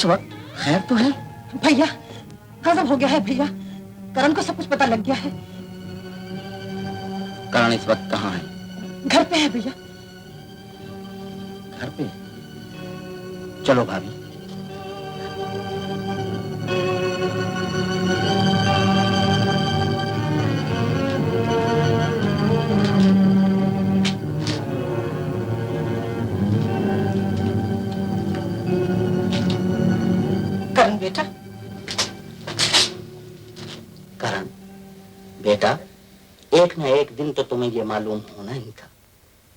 इस वक्त खैर तो है? भैया गजब हो गया है भैया, करण को सब कुछ पता लग गया है। करण इस वक्त कहाँ है? घर पे है भैया। घर पे? चलो भाभी। करण बेटा। करण बेटा, एक न एक दिन तो तुम्हें ये मालूम होना ही था,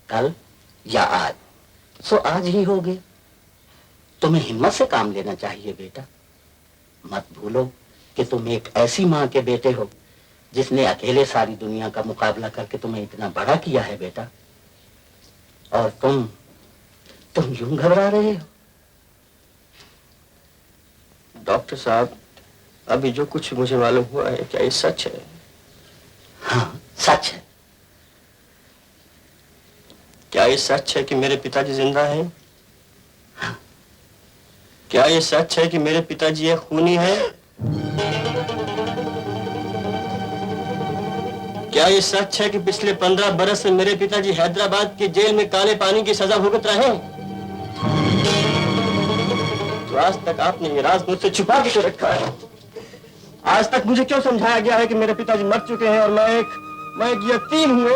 कल या आज। सो आज ही हो गए। तुम्हें हिम्मत से काम लेना चाहिए बेटा। मत भूलो कि तुम एक ऐसी माँ के बेटे हो जिसने अकेले सारी दुनिया का मुकाबला करके तुम्हें इतना बड़ा किया है बेटा। और तुम यूं घबरा रहे हो? डॉक्टर साहब, अभी जो कुछ मुझे मालूम हुआ है, क्या ये सच है? हाँ, सच है। क्या ये सच है कि मेरे पिताजी जिंदा हैं? हाँ। क्या ये सच है कि मेरे पिताजी एक खूनी हैं? क्या ये सच है कि पिछले 15 बरस से मेरे पिताजी हैदराबाद की जेल में काले पानी की सजा भुगत रहे हैं? तो आज तक आपने ये राज मुझसे छुपा के क्यों रखा है? आज तक मुझे क्यों समझाया गया है कि मेरे पिताजी मर चुके हैं और मैं एक यतीम हूं,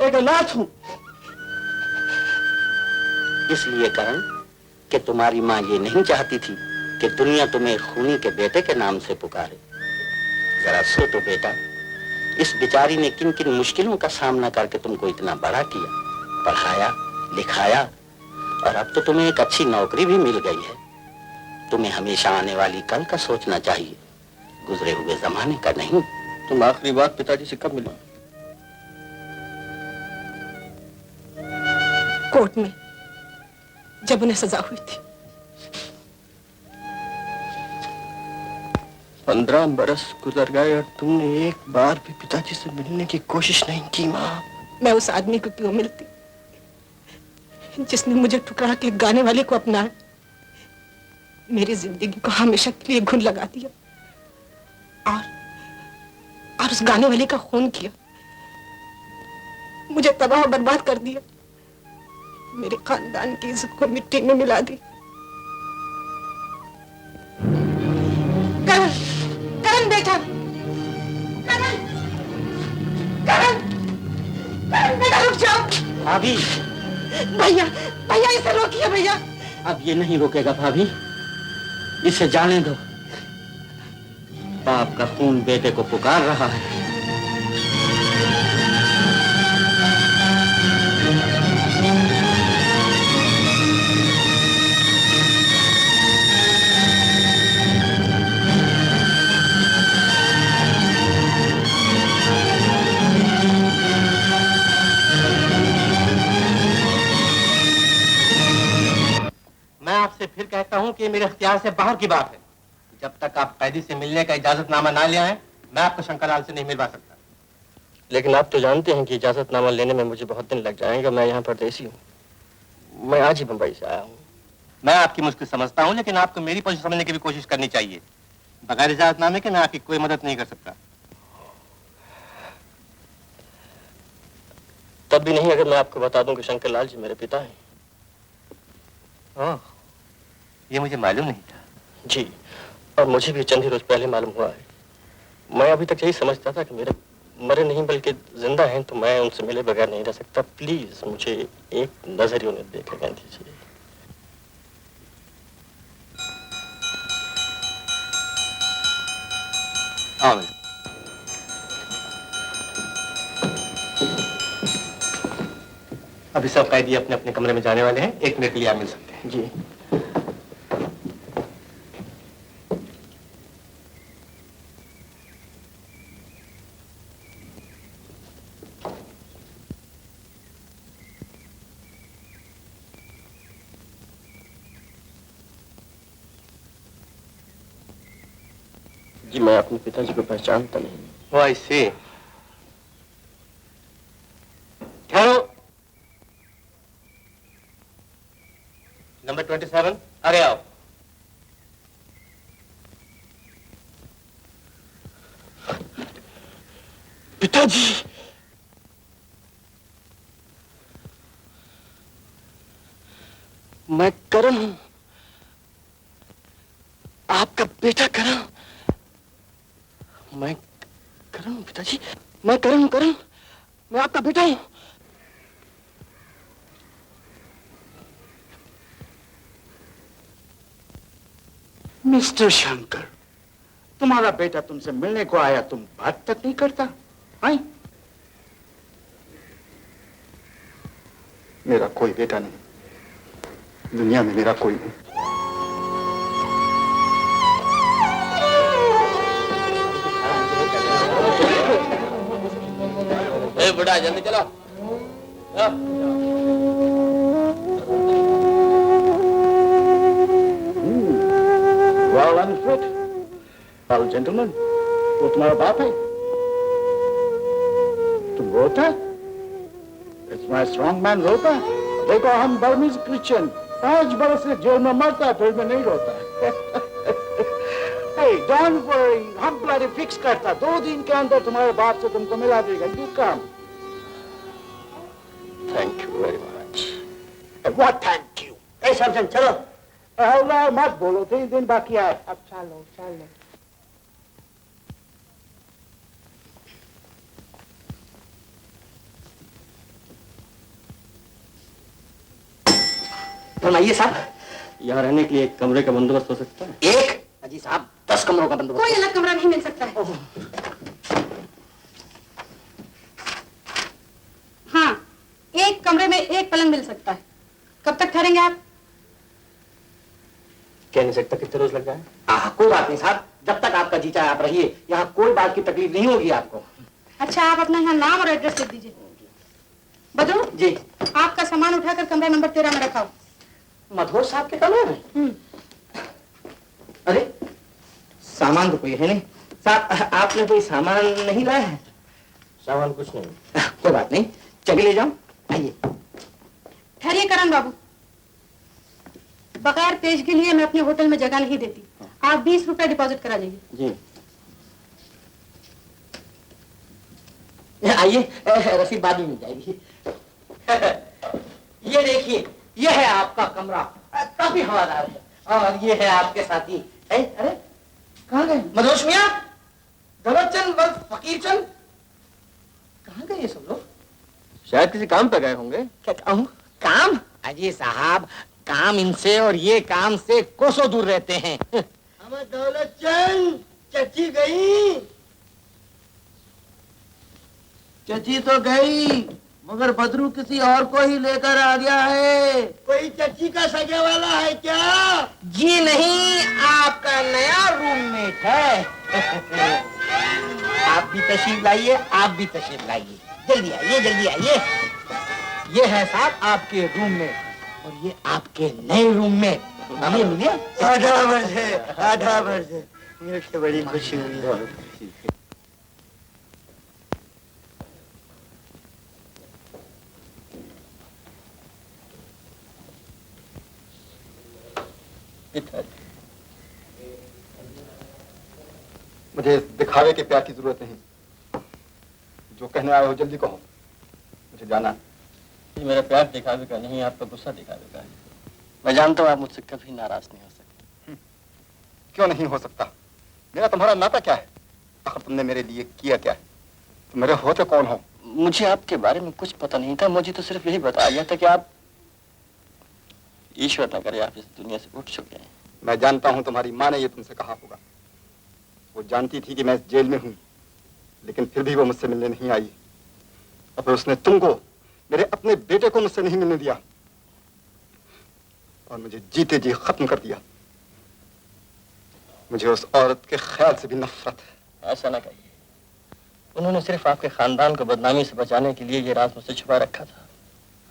एक अनाथ हूं? इसलिए करण कि तुम्हारी माँ ये नहीं चाहती थी कि दुनिया तुम्हें खूनी के बेटे के नाम से पुकारे। जरा सोचो बेटा, इस बेचारी ने किन किन मुश्किलों का सामना करके तुमको इतना बड़ा किया, पढ़ाया लिखाया, और अब तो तुम्हें एक अच्छी नौकरी भी मिल गई है। तुम्हें हमेशा आने वाली कल का सोचना चाहिए, गुजरे हुए जमाने का नहीं। तुम आखिरी बात पिताजी से कब मिली? कोर्ट में, जब उन्हें सजा हुई थी। 15 बरस गुजर गए और तुमने एक बार भी पिताजी से मिलने की कोशिश नहीं की माँ। मैं उस आदमी को क्यों मिलती जिसने मुझे ठुकरा के गाने वाले को अपना मेरी जिंदगी को हमेशा के लिए घुन लगा दिया और उस गाने वाले का खून किया, मुझे तबाह बर्बाद कर दिया, मेरे खानदान की इज्जत को मिट्टी में मिला दी। करण, करण बेटा, करण, करण, करण बेटा रुक जाओ। भाभी। भैया, भैया इसे रोकिए भैया। अब ये नहीं रोकेगा भाभी, इसे जाने दो। बाप का खून बेटे को पुकार रहा है। मैं आपसे फिर कहता हूं कि मेरे इख्तियार से बाहर की बात है। जब तक आप कैदी से मिलने का इजाजतनामा ना ले आए, मैं आपको शंकरलाल से नहीं मिलवा सकता। लेकिन आप तो जानते हैं कि इजाजतनामा लेने में मुझे बहुत दिन लग जाएंगे। मैं यहाँ परदेसी हूँ, मैं आज ही बंबई से आया हूँ। मैं आपकी मुश्किल समझता हूँ, लेकिन आपको मेरी पोजीशन समझने की भी कोशिश करनी चाहिए। बगैर इजाजतनामे के मैं आपकी कोई मदद नहीं कर सकता। तब भी नहीं अगर मैं आपको बता दूं कि शंकरलाल जी मेरे पिता हैं। ओह, ये मुझे मालूम नहीं था। जी, और मुझे भी चंद ही रोज पहले मालूम हुआ है। मैं अभी तक यही समझता था कि मेरे मरे नहीं बल्कि जिंदा हैं, तो मैं उनसे मिले बगैर नहीं रह सकता। प्लीज मुझे एक नजर ही उन्हें देख लेने दीजिए। आओ। अभी सब कैदी अपने अपने कमरे में जाने वाले हैं। 1 मिनट के लिए आप मिल सकते हैं। जी। जी, मैं अपने पिताजी को पहचानता नहीं। ओह, आई सी। ठहरो। नंबर 27, आगे आओ। पिताजी, मैं करण हूं, आपका बेटा करण। मैं करण हूं पिताजी, मैं करण हूं, करण, मैं आपका बेटा हूं। मिस्टर शंकर, तुम्हारा बेटा तुमसे मिलने को आया, तुम बात तक नहीं करता? आई? मेरा कोई बेटा नहीं, दुनिया में मेरा कोई नहीं। बुढ़ा जल्दी चलो। Well understood. Well, gentlemen, वो तुम्हारा बाप है? तुम रोता? It's my strong man रोता? देखो हम बर्मीज क्रिश्चियन, 5 बरस से जेल में मरता है, फिर भी नहीं रोता। Hey, don't worry, हम ब्लडी फिक्स करता, 2 दिन के अंदर तुम्हारे बाप से तुमको मिला देगा। You come. Thank you very much. What thank you? ए समझन चलो। अल्लाह मत बोलो, 3 दिन बाकी है। अब चलो चलो। फरमाइए साहब। यहाँ रहने के लिए एक कमरे का बंदोबस्त हो सकता है? एक अजी साहब 10 कमरों का बंदोबस्त। कोई अलग कमरा नहीं मिल सकता है। हाँ, एक कमरे में एक पलंग मिल सकता है। कब तक ठहरेंगे आप? कह नहीं सकता कितने रोज लग जाए। कोई बात नहीं साहब, जब तक आपका जी चाहे आप रहिए, यहाँ कोई बात की तकलीफ नहीं होगी आपको। अच्छा, आप अपना यहाँ नाम और एड्रेस लिख दीजिए। बदरू जी। आपका सामान उठाकर कमरा नंबर 13 में रखाओ। मधोर साहब के कमरे में? अरे सामान तो कोई है नहीं साहब, आपने कोई सामान नहीं लाया है? सामान कुछ नहीं। कोई बात नहीं, चलिए ले जाओ। आइए। ठहरिए करण बाबू, बगैर पेश के लिए मैं अपने होटल में जगह नहीं देती। आप 20 रुपए डिपॉजिट करा लीजिए। जी। आइए, रसीद बाद में मिल जाएगी। ये देखिए, ये है आपका कमरा, काफी हवादार है। और ये है आपके साथी। अरे कहाँ गए मधोश मियां, दौलतचंद व फकीरचंद, कहाँ गए ये सब लोग? शायद किसी काम पे गए होंगे। क्या कहूँ? काम? अजी साहब, काम इनसे और ये काम से कोसों दूर रहते हैं। हमें दौलतचंद, चची गई। चची तो गई, मगर बदरू किसी और को ही लेकर आ गया है। कोई चची का सगे वाला है क्या? जी नहीं, आपका नया रूममेट है। आप भी तशरीफ लाइए, आप भी तशरीफ लाइए। जल्दी आइए, जल्दी आइए। ये है साहब आपके रूममेट और ये आपके नए रूममेट। मिलिए मिलिए। 18 वर्ष है, 18 वर्ष है। मुझे बड़ी खुशी हुई। मुझे दिखावे के प्यार की जरूरत नहीं, जो कहने आए हो जल्दी कहो, मुझे जाना है। ये मेरा प्यार दिखावे का नहीं, आपका गुस्सा दिखावे का है। मैं जानता हूँ आप मुझसे कभी नाराज नहीं हो सकते। क्यों नहीं हो सकता? मेरा तुम्हारा नाता क्या है? आखिर तुमने मेरे लिए किया क्या है? तुम मेरे होते कौन हो? मुझे आपके बारे में कुछ पता नहीं था, मुझे तो सिर्फ यही बताया गया था कि आप, ईश्वर न करे, आप इस दुनिया से उठ चुके हैं। मैं जानता हूं तुम्हारी माँ ने ये तुमसे कहा होगा। वो जानती थी कि मैं इस जेल में हूं, लेकिन फिर भी वो मुझसे मिलने नहीं आई। और फिर उसने तुमको, मेरे अपने बेटे को मुझसे नहीं मिलने दिया और मुझे जीते जी खत्म कर दिया। मुझे उस औरत के ख्याल से भी नफरत है। ऐसा ना कहिए, उन्होंने सिर्फ आपके खानदान को बदनामी से बचाने के लिए ये राज मुझसे छुपा रखा था।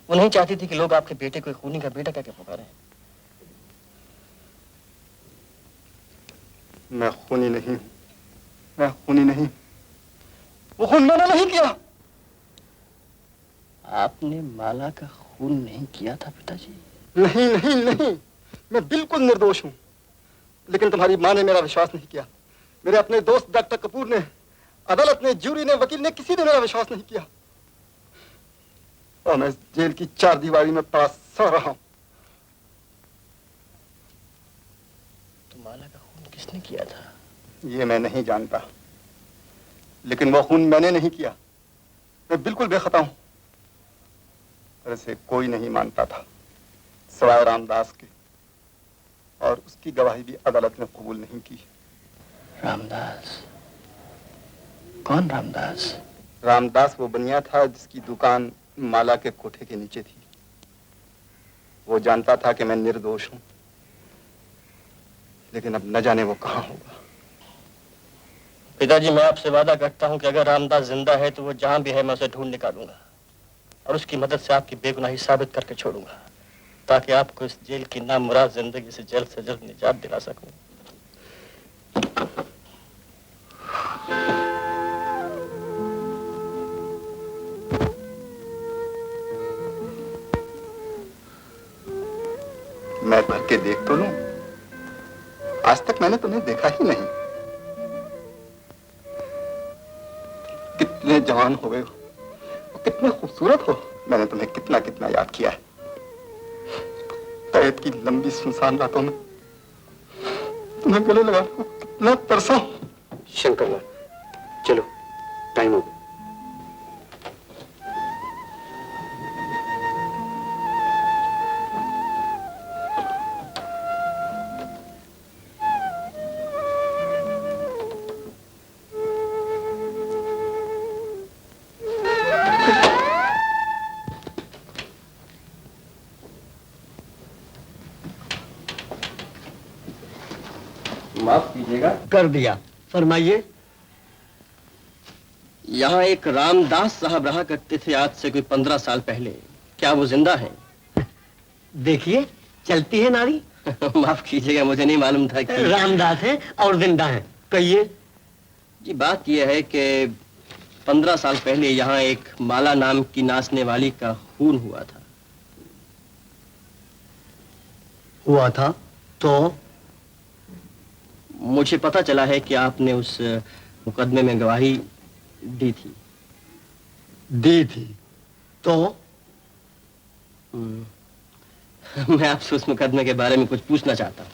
वो नहीं चाहती थी कि लोग आपके बेटे को खूनी का बेटा क्या पुकारें। मैं खूनी नहीं हूं, मैं खूनी नहीं। वो खून मैंने नहीं किया। आपने माला का खून नहीं किया था पिताजी? नहीं नहीं नहीं, मैं बिल्कुल निर्दोष हूं। लेकिन तुम्हारी माँ ने मेरा विश्वास नहीं किया। मेरे अपने दोस्त डॉक्टर कपूर ने अदालत ने, ज्यूरी ने, वकील ने, किसी ने मेरा विश्वास नहीं किया और मैं इस जेल की 4 दीवारी में पड़ा सड़ रहा हूं। तो माला का खून किसने किया था? ये मैं नहीं जानता, लेकिन वो खून मैंने नहीं किया। मैं बिल्कुल बेखता हूं। पर इसे कोई नहीं मानता था सिवाय रामदास के, और उसकी गवाही भी अदालत ने कबूल नहीं की। रामदास? कौन रामदास? रामदास वो बनिया था जिसकी दुकान माला के कोठे के नीचे थी। वो जानता था कि मैं निर्दोष हूं, लेकिन अब न जाने वो कहां होगा। पिताजी, मैं आपसे वादा करता हूं कि अगर रामदास जिंदा है तो वो जहां भी है मैं उसे ढूंढ निकालूंगा और उसकी मदद से आपकी बेगुनाही साबित करके छोड़ूंगा, ताकि आपको इस जेल की नामुराद जिंदगी से जल्द निजात दिला सकूं। मैं भर के देख तो लूं, आज तक मैंने तुम्हें देखा ही नहीं। कितने जवान हो गए हो, कितने खूबसूरत हो। मैंने तुम्हें कितना कितना याद किया है। कैद की लंबी सुनसान रातों में तुम्हें गले लगाने को कितना तरसा हूं। शंकरलाल, चलो, टाइम हो गया। माफ कीजिएगा। कर दिया, फरमाइए। यहाँ एक रामदास साहब रहा करते थे आज से कोई 15 साल पहले। क्या वो जिंदा है? देखिए, चलती है नारी। माफ कीजिएगा, मुझे नहीं मालूम था कि रामदास है और जिंदा है। कहिए। जी, बात यह है कि 15 साल पहले यहाँ एक माला नाम की नाचने वाली का खून हुआ था। हुआ था तो? मुझे पता चला है कि आपने उस मुकदमे में गवाही दी थी। दी थी तो? मैं आपसे उस मुकदमे के बारे में कुछ पूछना चाहता हूँ।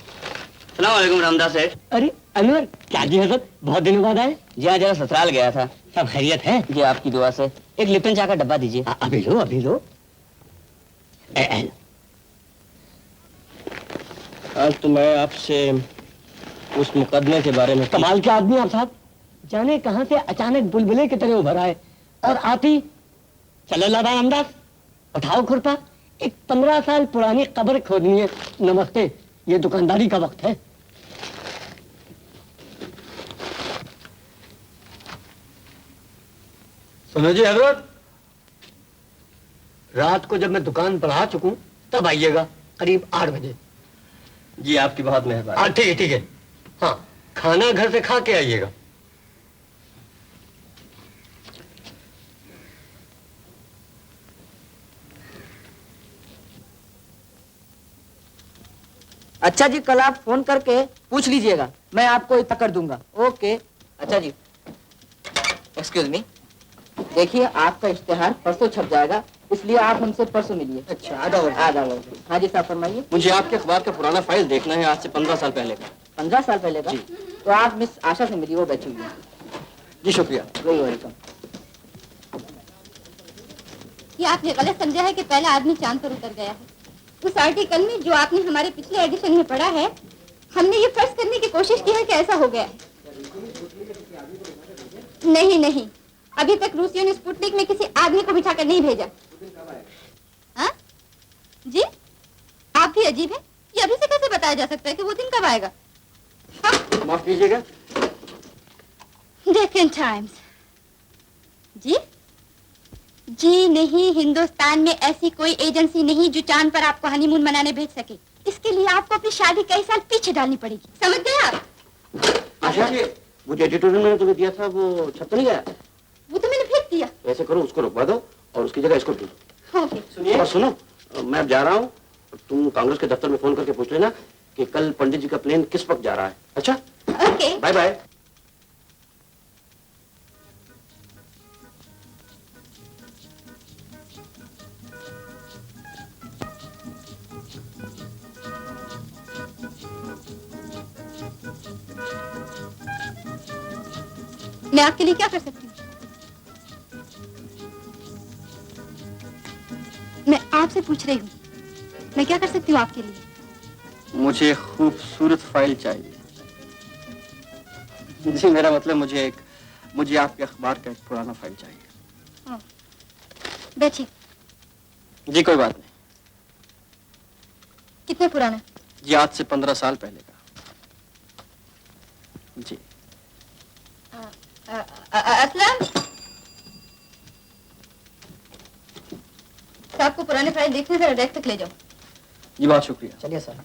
सलाम वालेकुम रामदास सेठ। अरे अनवर, क्या जी हजरत, बहुत दिनों बाद आए। जी हाँ, जरा ससुराल गया था। सब खैरियत है? जी, आपकी दुआ से। एक लिप्टन चाय का डब्बा दीजिए। अभी लो, अभी लो। आज तो मैं आपसे उस मुकदमे के बारे में। कमाल के आदमी आप साहब, जाने कहां से अचानक बुलबुले की तरह उभर आए और आती। चलो लादा रामदास, उठाओ खुरपा। एक 15 साल पुरानी कब्र खोदनी है। नमस्ते, ये दुकानदारी का वक्त है। सुनो जी हजरत, रात को जब मैं दुकान पर आ चुकूं तब आइएगा, करीब 8 बजे। जी, आपकी बहुत मेहरबानी। ठीक है, ठीक है। हाँ, खाना घर से खा के आइएगा। अच्छा जी, कल आप फोन करके पूछ लीजिएगा, मैं आपको इतना कर दूंगा। ओके। अच्छा जी, एक्सक्यूज मी, देखिए आपका इश्तेहार परसों छप जाएगा, इसलिए आप हमसे परसों मिलिए। अच्छा, आधा वर्ष। हाँ जी साहब, फरमाइए। मुझे आपके अखबार का पुराना फाइल देखना है, आज से 15 साल पहले का। 15 साल पहले का? तो आप मिस आशा से मिलिए, वो बैठी हुई है। जी शुक्रिया। वेलकम। ये आपने गलत समझा है कि पहला आदमी चांद पर उतर गया है। उस आर्टिकल में जो आपने हमारे पिछले एडिशन में पढ़ा है, हमने ये फर्ज करने की कोशिश की है कि ऐसा हो गया है। नहीं नहीं, अभी तक रूसियों ने स्पुतनिक में किसी आदमी को बिठाकर नहीं भेजा। हाँ? जी, आप भी अजीब है। ये अभी से कैसे बताया जा सकता है कि वो दिन कब आएगा? हाँ? माफ कीजिएगा। डेक्कन टाइम्स। जी जी नहीं, हिंदुस्तान में ऐसी कोई एजेंसी नहीं जो चांद पर आपको हनीमून मनाने भेज सके। इसके लिए आपको अपनी शादी कई साल पीछे डालनी पड़ेगी, समझ गए आप? आशा जी, वो जो एडिटोरियल मैंने तुम्हें दिया था वो छप नहीं गया? वो तो मैंने फेंक दिया। ऐसे करो, उसको रुकवा दो और उसकी जगह इसको दो। ओके। सुनिए, सुनो, मैं अब जा रहा हूँ। तुम कांग्रेस के दफ्तर में फोन करके पूछ लेना कि कल पंडित जी का प्लेन किस वक्त जा रहा है। अच्छा, ओके। Bye bye. मैं आपके लिए क्या कर सकती हूँ? मैं आपसे पूछ रही हूँ, मैं क्या कर सकती हूँ आपके लिए? मुझे खूबसूरत फाइल चाहिए। जी मेरा मतलब मुझे आपके अखबार का एक पुराना फाइल चाहिए। बैठिए। जी कोई बात नहीं। कितने पुराना? जी आज से 15 साल पहले का। जी असलम, साहब को पुराने फाइल देखने जरा डेस्क तक ले जाओ। जी बहुत शुक्रिया। चलिए सर।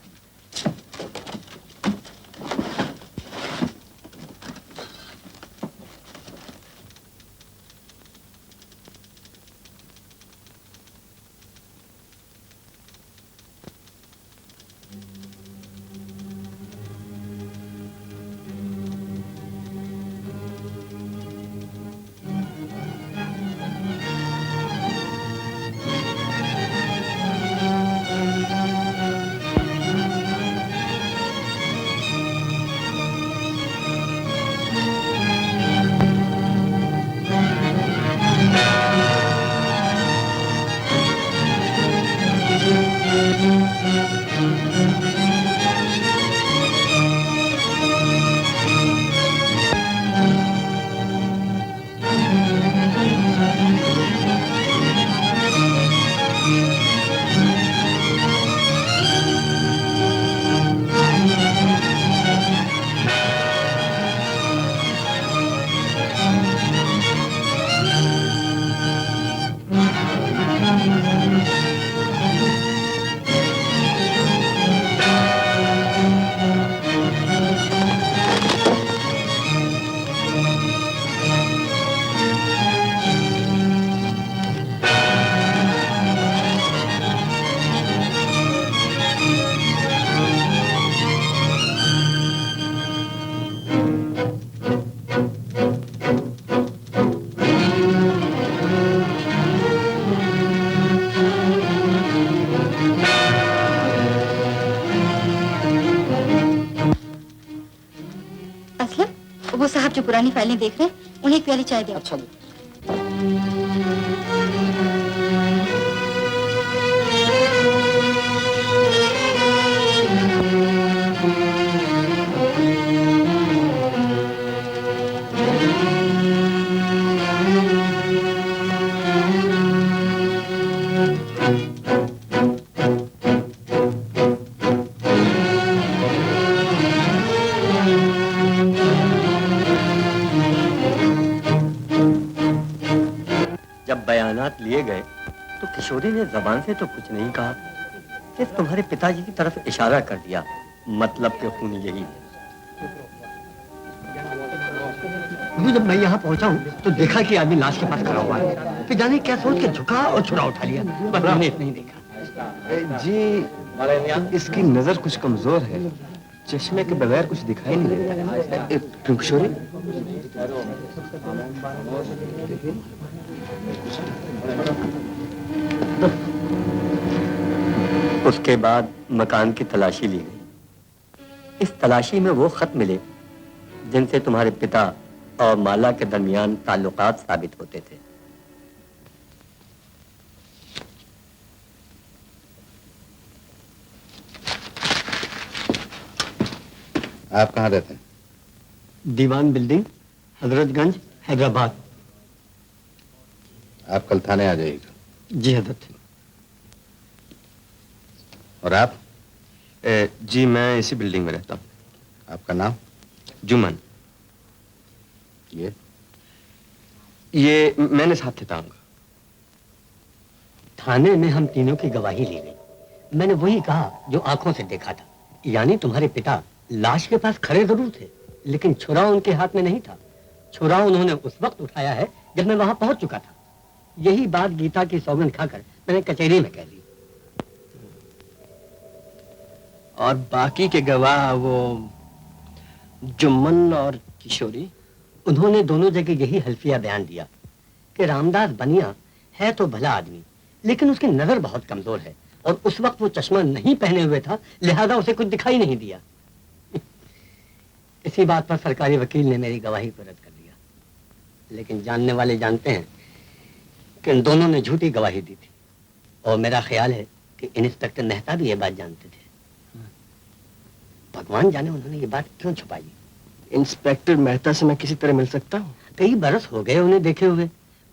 वो साहब जो पुरानी फाइलें देख रहे हैं, उन्हें एक प्याली चाय दो। अच्छा जी। जब बयानात लिए गए तो किशोरी ने जबान से तो कुछ नहीं कहा, सिर्फ तुम्हारे पिताजी की तरफ इशारा कर दिया। मतलब के खून यही है। जब मैं यहाँ पहुँचा हूँ तो देखा कि आदमी लाश के पास खड़ा हुआ है, फिर जाने क्या सोच के झुका और छुरा उठा लिया, पर मैंने नहीं देखा। जी इसकी नजर कुछ कमजोर है, चश्मे के बगैर कुछ दिखाई नहीं देता। क्यों किशोरी? उसके बाद मकान की तलाशी ली गई। इस तलाशी में वो खत मिले जिनसे तुम्हारे पिता और माला के दरमियान ताल्लुकात साबित होते थे। आप कहाँ रहते हैं? दीवान बिल्डिंग, हजरतगंज, हैदराबाद। आप कल थाने आ जाइएगा। जी हजरत। और आप? जी मैं इसी बिल्डिंग में रहता हूँ। आपका नाम? जुमन। ये मैंने साथ लेताऊंगा। थाने में हम तीनों की गवाही ली गई। मैंने वही कहा जो आंखों से देखा था, यानी तुम्हारे पिता लाश के पास खड़े जरूर थे, लेकिन छुरा उनके हाथ में नहीं था। छुरा उन्होंने उस वक्त उठाया है जब मैं वहां पहुंच चुका था। यही बात गीता की सौगंध खाकर मैंने कचहरी में कह दी। और बाकी के गवाह वो जुम्मन और किशोरी? उन्होंने दोनों जगह यही हल्फिया बयान दिया कि रामदास बनिया है तो भला आदमी, लेकिन उसकी नजर बहुत कमजोर है और उस वक्त वो चश्मा नहीं पहने हुए था, लिहाजा उसे कुछ दिखाई नहीं दिया। इसी बात पर सरकारी वकील ने मेरी गवाही को रद्द कर दिया। लेकिन जानने वाले जानते हैं कि इन दोनों ने झूठी गवाही दी थी। और मेरा ख्याल है कि इंस्पेक्टर मेहता भी ये बात जानते थे। भगवान जाने उन्होंने ये बात क्यों छुपाई। इंस्पेक्टर मेहता से मैं किसी तरह मिल सकता हूँ? कई बरस हो गए उन्हें देखे हुए।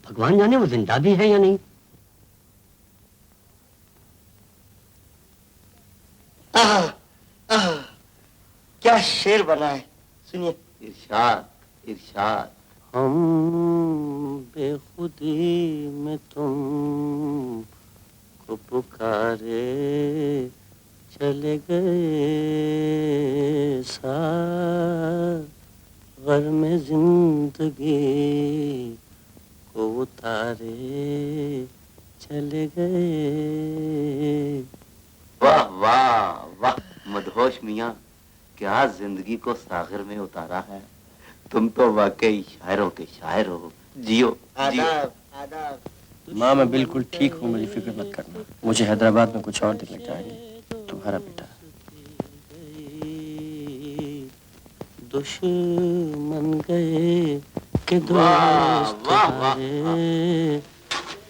भगवान जाने वो जिंदा भी है या नहीं। क्या शेर बना है, सुनिए। इरशाद इरशाद। हम बेखुदी में तुम को पुकारे चले गए, सागर में जिंदगी को उतारे चले गए। वाह वाह वाह मदहोश मियाँ, क्या जिंदगी को सागर में उतारा है। तुम तो वाकई शायरों के शायर हो। जियो आदाब आदाब। माँ मैं बिल्कुल ठीक हूँ, मेरी फिक्र मत करना। मुझे हैदराबाद में कुछ और दिखना चाहिए। तुम्हारा बेटा। दुश्मन गए कि दोस्त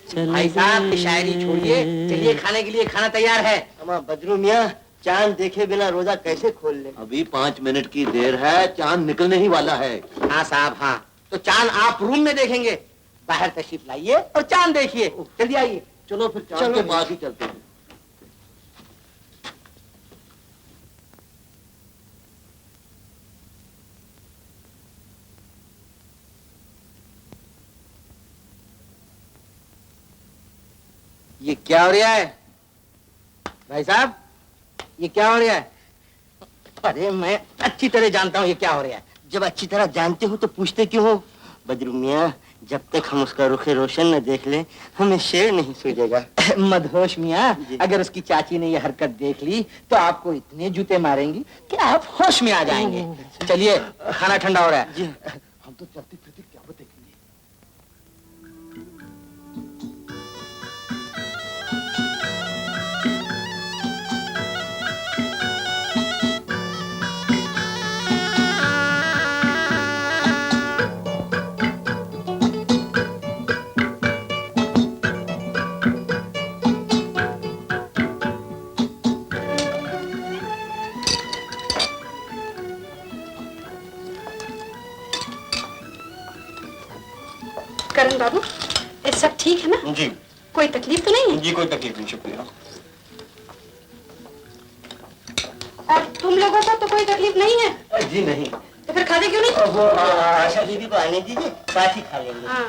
भाई साहब शायरी छोड़िए, चलिए खाने के लिए खाना तैयार है। अम्मा बदरू मियाँ, चांद देखे बिना रोजा कैसे खोल ले। अभी 5 मिनट की देर है, चांद निकलने ही वाला है। हाँ साहब हाँ, तो चांद आप रूम में देखेंगे, बाहर तशरीफ लाइए और चांद देखिए। जल्दी आइए। चलो फिर चांद के पास ही चलते हैं। ये क्या हो रहा है भाई साहब, ये क्या हो रहा है? अरे मैं अच्छी तरह जानता हूँ ये क्या हो रहा है। जब अच्छी तरह जानते हो तो पूछते क्यों हो? बदरू मियाँ, जब तक हम उसका रुखे रोशन न देख लें हमें शेर नहीं सूझेगा। मदहोश मियाँ, अगर उसकी चाची ने ये हरकत देख ली तो आपको इतने जूते मारेंगी कि आप होश में आ जाएंगे। चलिए खाना ठंडा हो रहा है। हम तो चलते फिरते क्या वो देखेंगे। करण बाबू, ये सब ठीक है ना? जी। कोई तकलीफ तो नहीं है? जी कोई तकलीफ नहीं, शुक्रिया। और तुम लोगों को तो कोई तकलीफ नहीं है? जी नहीं। तो फिर खाते क्यों नहीं? वो आशा दीदी को आने दीजिए, साथ ही खा लेंगे। हाँ।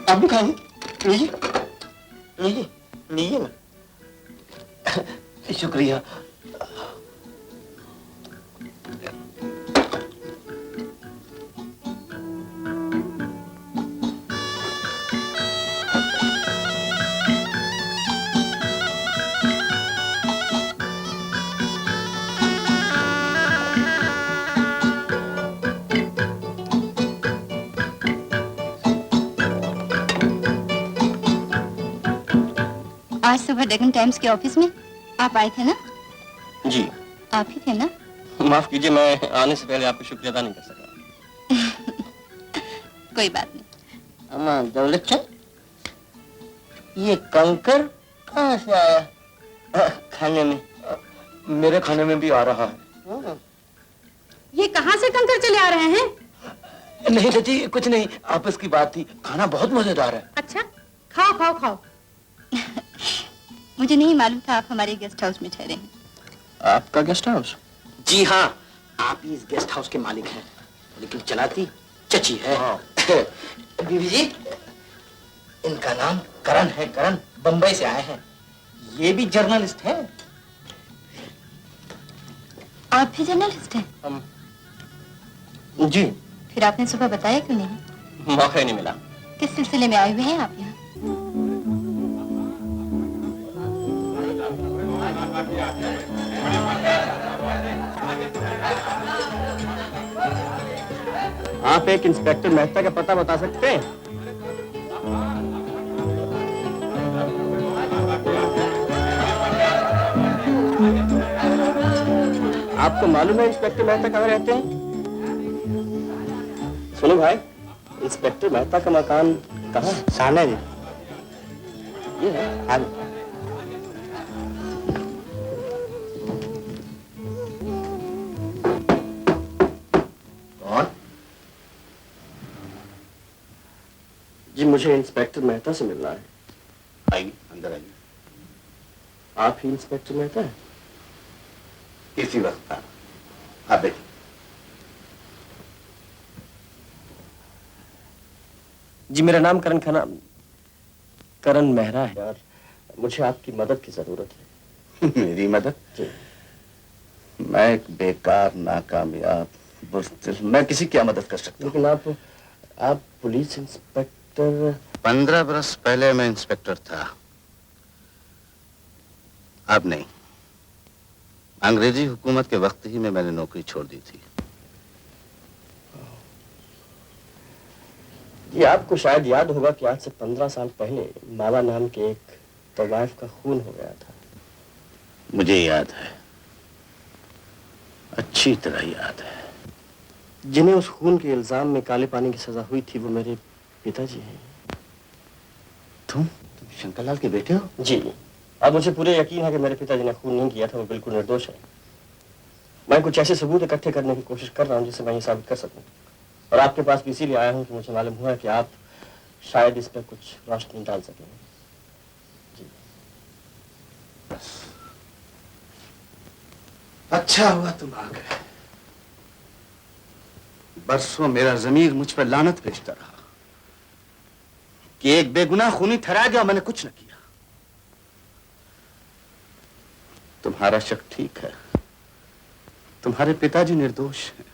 आप भी खाएंगे? लीजिए लीजिए लीजिए ना। शुक्रिया। आज सुबह डेकन टाइम्स के ऑफिस में आप आए थे ना? जी। आप ही थे ना? माफ कीजिए, मैं आने से पहले आपका शुक्रिया अदा नहीं कर सका। कोई बात नहीं। अम्मा दौलत चंद, ये कंकर कहाँ से आया खाने में? मेरे खाने में भी आ रहा है। ये कहाँ से कंकर चले आ रहे हैं? नहीं चाची, कुछ नहीं, आपस की बात थी। खाना बहुत मजेदार है। अच्छा, खाओ खाओ खाओ। मुझे नहीं मालूम था आप हमारे गेस्ट हाउस में ठहरे हैं। आपका गेस्ट हाउस? जी हाँ, आप ही इस गेस्ट हाउस के मालिक हैं, लेकिन चलाती चची है। बीबी जी, इनका नाम करण है। करण बंबई से आए हैं। ये भी जर्नलिस्ट हैं। आप भी जर्नलिस्ट हैं? जी। फिर आपने सुबह बताया क्यों नहीं? मौका ही नहीं मिला। किस सिलसिले में आए हुए हैं आप यहाँ? आप एक इंस्पेक्टर मेहता का पता बता सकते हैं? आपको मालूम है इंस्पेक्टर मेहता कहाँ रहते हैं? सुनो भाई, इंस्पेक्टर मेहता का मकान कहाँ है? सामने जी। ये है? हाँ। कौन? जी मुझे इंस्पेक्टर मेहता से मिलना है। आइए, अंदर आइए। आप ही इंस्पेक्टर मेहता है? इसी वक्त था। आप बैठिए। जी मेरा नाम करण मेहरा है और मुझे आपकी मदद की जरूरत है। मेरी मदद? मैं एक बेकार, नाकामयाब, बुज़दिल, मैं किसी क्या मदद कर सकता हूँ? लेकिन आप पुलिस इंस्पेक्टर। 15 बरस पहले मैं इंस्पेक्टर था, अब नहीं। अंग्रेजी हुकूमत के वक्त ही में मैंने नौकरी छोड़ दी थी। ये आपको शायद याद होगा कि आज से 15 साल पहले माला नाम के एक तवाइफ का खून हो गया था। मुझे याद है, अच्छी तरह याद है। जिन्हें उस खून के इल्जाम में काले पानी की सजा हुई थी वो मेरे पिताजी हैं। तुम शंकरलाल के बेटे हो? जी। अब मुझे पूरे यकीन है कि मेरे पिताजी ने खून नहीं किया था, वो बिल्कुल निर्दोष है। मैं कुछ ऐसे सबूत इकट्ठे करने की कोशिश कर रहा हूँ जिससे मैं ये साबित कर सकूं। और आपके पास भी इसीलिए आया हूँ कि मुझे मालूम हुआ कि आप शायद इस पर कुछ रोशनी डाल सकें। जी। बस अच्छा हुआ तुम आ गए। बरसों मेरा ज़मीर मुझ पर लानत भेजता रहा कि एक बेगुनाह खूनी ठहरा गया, मैंने कुछ न किया। तुम्हारा शक ठीक है, तुम्हारे पिताजी निर्दोष हैं।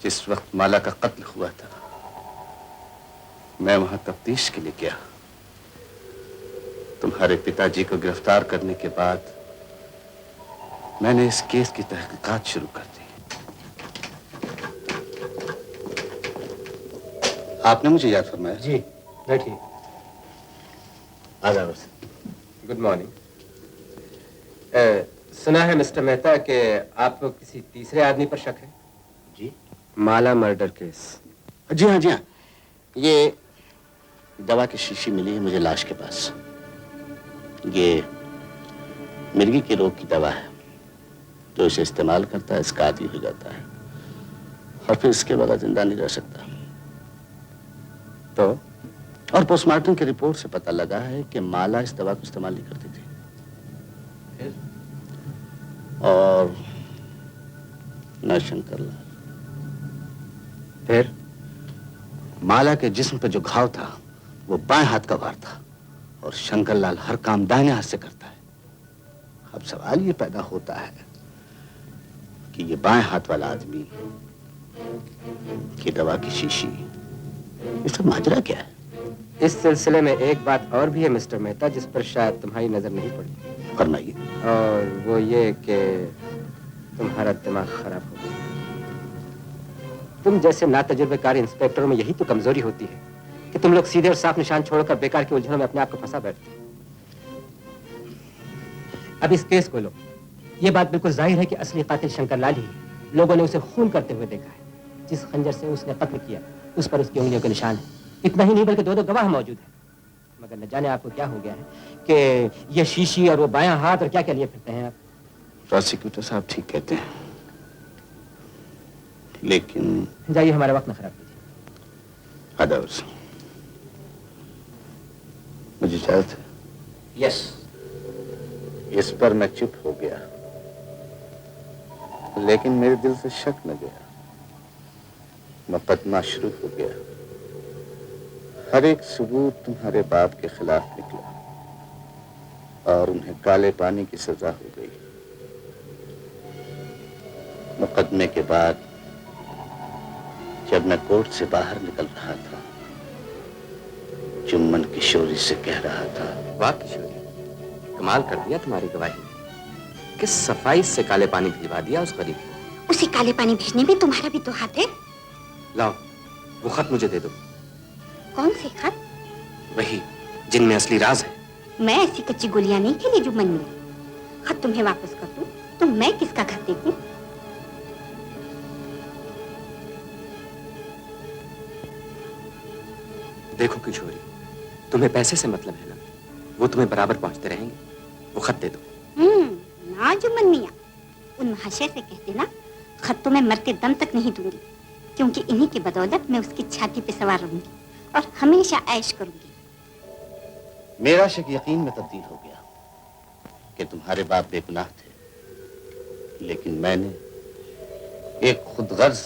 जिस वक्त माला का कत्ल हुआ था मैं वहां तफ्तीश के लिए गया। तुम्हारे पिताजी को गिरफ्तार करने के बाद मैंने इस केस की तहकीकात शुरू कर दी। आपने मुझे याद फरमाया? जी बैठिए। आदाब। Good morning. सुना है मिस्टर मेहता कि आपको किसी तीसरे आदमी पर शक है? जी। माला मर्डर केस। जी हाँ, जी हाँ। ये दवा की शीशी मिली है मुझे लाश के पास। ये मिर्गी के रोग की दवा है, जो इसे इस्तेमाल करता है इसका आदी हो जाता है और फिर इसके बगैर जिंदा नहीं रह सकता। तो और पोस्टमार्टम की रिपोर्ट से पता लगा है कि माला इस दवा को इस्तेमाल नहीं करती थी। और न शंकरलाल। फिर माला के जिस्म पर जो घाव था वो बाएं हाथ का वार था और शंकरलाल हर काम दाहिने हाथ से करता है। अब सवाल ये पैदा होता है कि ये बाएं हाथ वाला आदमी की दवा की शीशी, ये सब माजरा क्या है? इस सिलसिले में एक बात और भी है मिस्टर मेहता जिस पर शायद तुम्हारी नजर नहीं पड़ी। फरमाइए। और वो ये कि तुम्हारा दिमाग खराब हो गया। तुम जैसे नातजुर्बेकार इंस्पेक्टरों में यही तो कमजोरी होती है कि तुम लोग सीधे और साफ निशान छोड़कर बेकार की उलझनों में अपने आप को फंसा बैठते हो। अब इस केस को लो। ये बात बिल्कुल जाहिर है कि असली कातिल शंकरलाल ही है। लोगों ने उसे खून करते हुए देखा है। जिस खंजर से उसने कत्ल किया उस पर उसकी उंगलियों के निशान है। इतना ही नहीं बल्कि दो गवाह मौजूद है। मगर न जाने आपको क्या हो गया है कि ये शीशी और वो बायां हाथ और क्या क्या लिए फिरते हैं आप। प्रोसिक्यूटर साहब ठीक कहते हैं, लेकिन जाइए हमारा वक्त न खराब कीजिए। आदाब। मुझे इजाजत है? यस। इस पर मैं चुप हो गया, लेकिन मेरे दिल से शक न गया। मुकदमा शुरू हो गया। हर एक सबूत तुम्हारे बाप के खिलाफ निकला और उन्हें काले पानी की सजा हो गई। मुकदमे के बाद जब मैं कोर्ट से बाहर निकल रहा था, जुम्मन किशोरी से कह रहा था, वाह किशोरी, कमाल कर दिया तुम्हारी गवाही ने। किस सफाई से काले पानी भिजवा दिया उस गरीब को। उसे काले पानी भेजने में तुम्हारा भी तो हाथ है। लाओ वो खत मुझे दे दो। कौन से खत? वही जिनमें असली राज है। मैं ऐसी कच्ची गोलियां नहीं खेली जो मन में। खत तुम्हें वापस कर दूं तो मैं किसका खत देखूं? देखो किशोरी, तुम्हें पैसे से मतलब है ना, वो तुम्हें बराबर पहुंचते रहेंगे। वो खत दे दो। ना जुम्मन मियां, उन महाशय से कह देना खत तो मैं मरते दम तक नहीं दूंगी, क्योंकि इन्हीं की बदौलत मैं उसकी छाती पे सवार रहूंगी और हमेशा ऐश करूंगी। मेरा शक यकीन में तब्दील हो गया कि तुम्हारे बाप बेगुनाह थे, लेकिन मैंने एक खुदगर्ज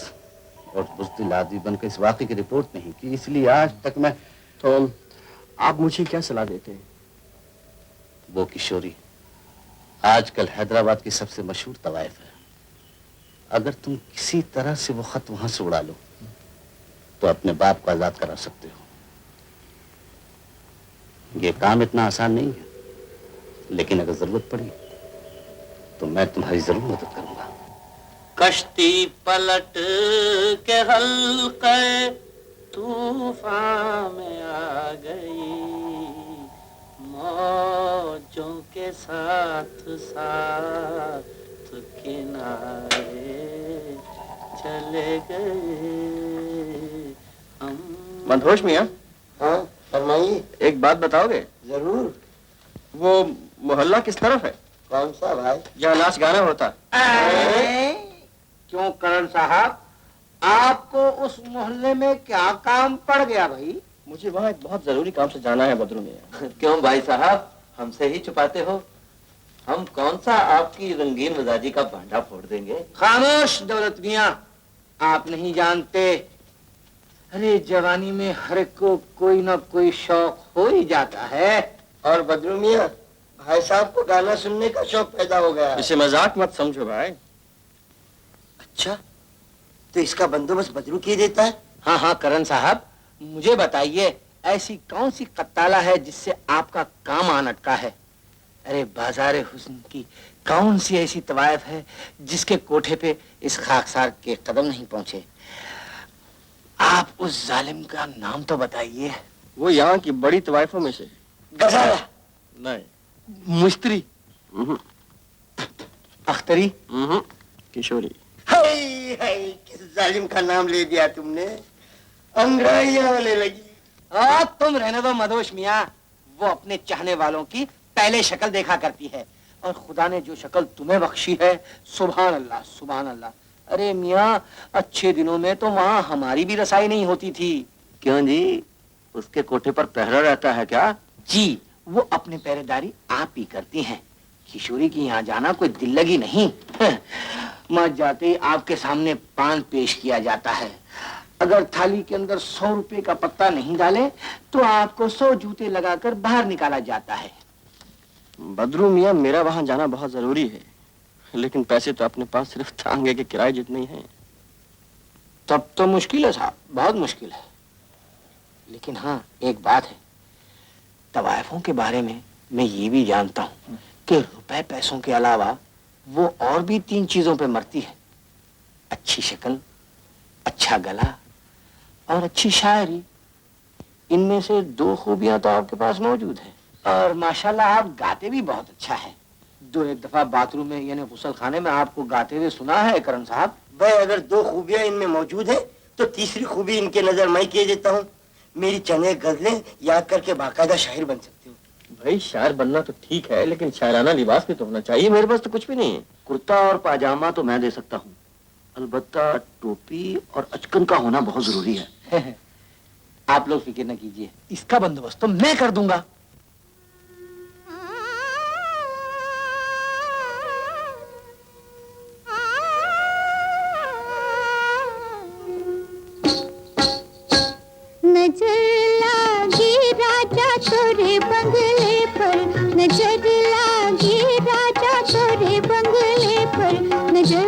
और बुज़दिल आदमी बनकर इस वाक़े की रिपोर्ट नहीं की, इसलिए आज तक मैं। तो आप मुझे क्या सलाह देते हैं? वो किशोरी आजकल हैदराबाद की सबसे मशहूर तवाइफ है। अगर तुम किसी तरह से वो खत वहां से उड़ा लो तो अपने बाप को आजाद करा सकते हो। ये काम इतना आसान नहीं है, लेकिन अगर जरूरत पड़ी तो मैं तुम्हारी जरूर मदद करूंगा। कश्ती पलट के हल्के तूफान में आ गई, मौजों के साथ साथ किनारे चले गए हम। मदहोश मियां। हाँ फरमाइए। एक बात बताओगे? जरूर। वो मोहल्ला किस तरफ है? कौन सा भाई? जहाँ नाच गाना होता। क्यों करण साहब, आपको उस मोहल्ले में क्या काम पड़ गया भाई? मुझे वहाँ एक बहुत जरूरी काम से जाना है बदरू मियां। क्यों भाई साहब, हमसे ही छुपाते हो? हम कौन सा आपकी रंगीन मिजाजी का भांडा फोड़ देंगे। खामोश दौलत मियां, आप नहीं जानते, अरे जवानी में हर एक को कोई ना कोई शौक हो ही जाता है। और बदरू मियां, भाई साहब को गाना सुनने का शौक पैदा हो गया। इसे मजाक मत समझो भाई। अच्छा, तो इसका बंदोबस्त बदरू किए देता है? हाँ हाँ करण साहब, मुझे बताइए ऐसी कौन सी कत्ताला है जिससे आपका काम आन अटका है? अरे बाजारे हुस्न की कौन सी ऐसी तवायफ है जिसके कोठे पे इस खाकसार के कदम नहीं पहुंचे? आप उस जालिम का नाम तो बताइए। वो यहाँ की बड़ी तवाइफों में से। गजाला? नहीं। मुस्त्री? अख्तरी? किशोरी। हाय हाय, किस जालिम का नाम ले दिया तुमने, अंग्रेजियां होने लगी। तुम रहने दो मदोश मियां, वो अपने चाहने वालों की पहले शक्ल देखा करती है, और खुदा ने जो शक्ल तुम्हें बख्शी है, सुभान अल्लाह सुभान अल्लाह। अरे मियां, अच्छे दिनों में तो वहाँ हमारी भी रसाई नहीं होती थी। क्यों जी, उसके कोठे पर पहरा रहता है क्या? जी, वो अपनी पहरेदारी आप ही करती हैं। किशोरी की यहाँ जाना कोई दिल लगी नहीं। मत जाते ही आपके सामने पान पेश किया जाता है। अगर थाली के अंदर 100 रुपए का पत्ता नहीं डाले तो आपको 100 जूते लगाकर बाहर निकाला जाता है। बदरू मियां, मेरा वहाँ जाना बहुत जरूरी है, लेकिन पैसे तो अपने पास सिर्फ तांगे के किराए जितने ही हैं। तब तो मुश्किल है साहब, बहुत मुश्किल है। लेकिन हाँ, एक बात है, तवायफों के बारे में मैं ये भी जानता हूँ कि रुपए पैसों के अलावा वो और भी 3 चीजों पे मरती है। अच्छी शक्ल, अच्छा गला और अच्छी शायरी। इनमें से 2 खूबियां तो आपके पास मौजूद है। और माशाल्लाह आप गाते भी बहुत अच्छा है। 2-1 दफा बाथरूम में यानी गुसल खाने में आपको गाते हुए सुना है करण साहब। भाई अगर 2 खूबियां इनमें मौजूद है तो तीसरी खूबी इनके नजर मैं किए देता हूँ। मेरी चने गजलें याद करके बाकायदा शायर बन सकते हो। भाई शायर बनना तो ठीक है, लेकिन शायराना लिबास भी तो होना चाहिए। मेरे पास तो कुछ भी नहीं है। कुर्ता और पाजामा तो मैं दे सकता हूँ, अलबत्ता टोपी और अचकन का होना बहुत जरूरी है। आप लोग फिक्र न कीजिए, इसका बंदोबस्त तो मैं कर दूंगा। नजर लागी राजा तोरे बंगले पर, नजर लागी राजा तोरे बंगले पर, नजर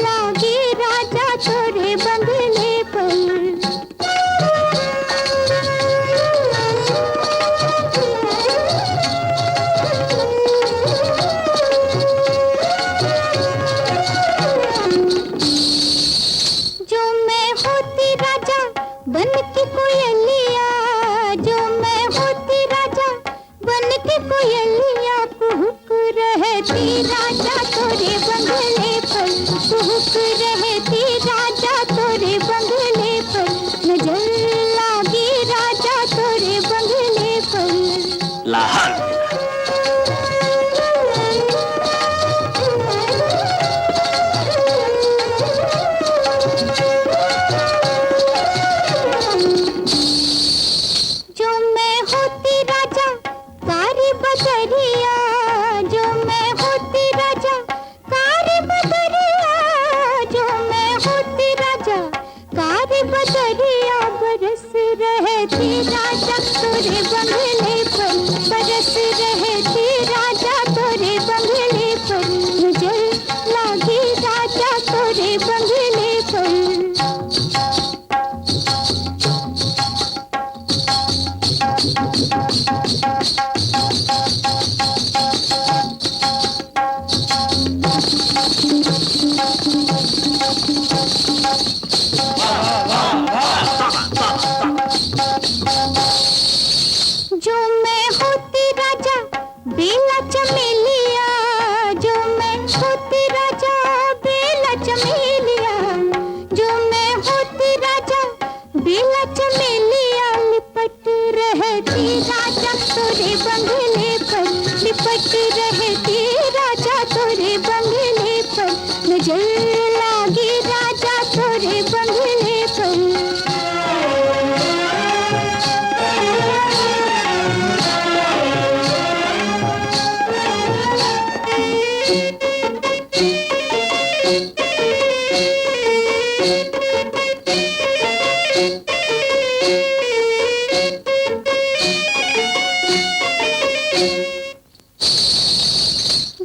लागी राजा तोरे बंगले पर। बन के कोयलिया जो मैं होती राजा, बन के कोयलिया कुहुक रहती राजा तोरे बंगले पर, कुहुक रहती राजा तोरे बंगले पर, नजर लागी राजा तोरे बंगले पर। लाहौर जो मैं होती राजा कारी बदरिया, जो मैं होती राजा कारी बदरिया, जो मैं होती राजा कारी बदरिया, बरस रहती राजा तोरे बंगले पर, बरस रहती राजा तोरे बंगले पर, नजर लागी राजा तोरे बंगले पर। जो मैं होती राजा बेला चमेलिया, जो मैं होती राजा बेला चमेलिया, जो मैं होती राजा बेला चमेलिया, लिपट रहती राजा तोरे बंगले पर, लिपट रहती राजा तोरे बंगले पर, नजर लागी राजा तोरे बंगले पर।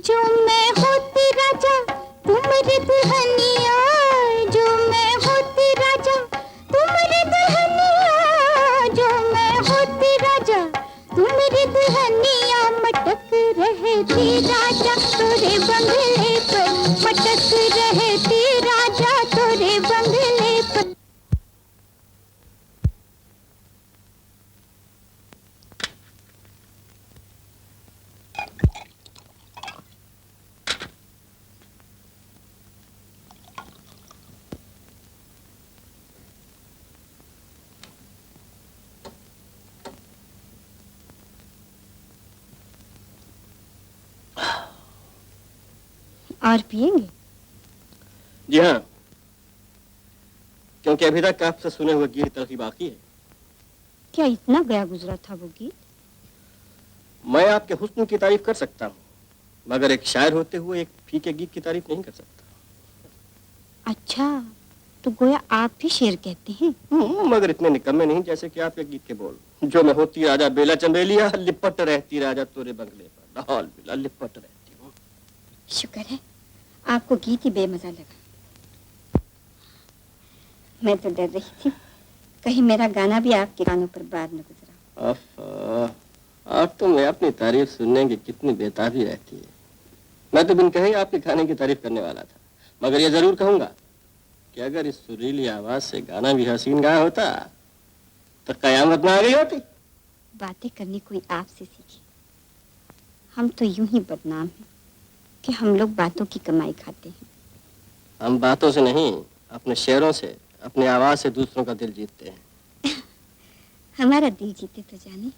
जो मैं होती राजा तुम्हारी दुल्हनिया, जो मैं होती राजा तुम्हारी दुल्हनिया, जो मैं होती राजा तुम्हारी दुल्हनिया, मटक रहती राजा तोरे बंगले पर, मटक रहती राजा तोरे बंगले पर। और पिएंगे? जी हाँ, क्योंकि अभी तक आपसे सुने हुए गीत तलखी बाकी है। क्या इतना गया गुजरा था वो गीत? मैं आपके हुस्न की तारीफ कर सकता हूँ, मगर एक शायर होते हुए एक फीके गीत की तारीफ नहीं कर सकता। अच्छा, तो गोया आप भी शेर कहते हैं? मगर इतने निकम्मे नहीं जैसे कि आपके गीत के बोल। जो मैं होती राजा बेला चंबेलिया, लिपट रहती राजा तोरे बंगले पर, लाहौल बिला लिपट रहती हूँ। शुक्र है आपको गीत ही बेमजा लगा। मैं तो डर रही थी कहीं मेरा गाना भी आपके कानों पर बार न गुजरा। आप तो मैं अपनी तारीफ सुनने की कितनी बेताबी रहती है। मैं तो बिन कहे आपके खाने की तारीफ करने वाला था, मगर ये जरूर कहूंगा कि अगर इस सुरीली आवाज से गाना भी हसीन गाया होता तो कयामत ना आ गई होती। बातें करनी कोई आपसे सीखी। हम तो यूं ही बदनाम हैं कि हम लोग बातों की कमाई खाते हैं। हम बातों से नहीं, अपने शेरों से, अपनी आवाज से दूसरों का दिल जीतते हैं। हमारा दिल जीते तो जाने।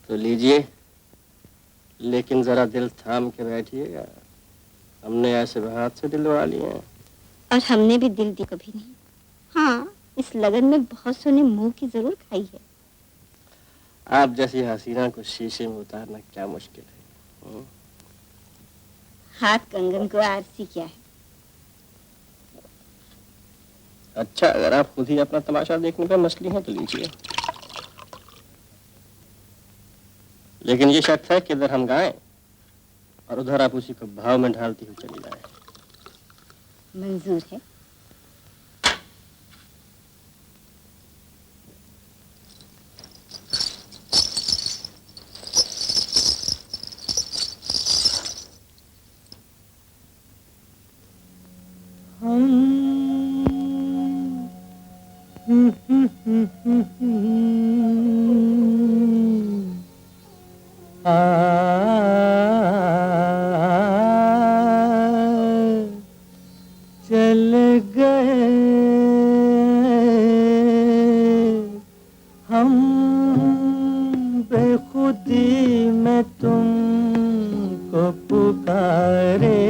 तो लीजिए, लेकिन जरा दिल थाम के बैठिएगा। हमने ऐसे हाथ से दिलवा लिए हैं। और हमने भी दिल दी कभी नहीं। हाँ, इस लगन में बहुत सोने मुंह की जरूर खाई है। आप जैसी हसीना को शीशे में उतारना क्या मुश्किल है। हाथ कंगन को आरसी क्या है। अच्छा, अगर आप खुद ही अपना तमाशा देखने पर मछली हैं तो लीजिए, लेकिन ये शर्त है कि इधर हम गाएं और उधर आप उसी को भाव में ढालती हुई चली जाए। मंजूर है। चल गए हम बेखुदी में तुमको पुकारे,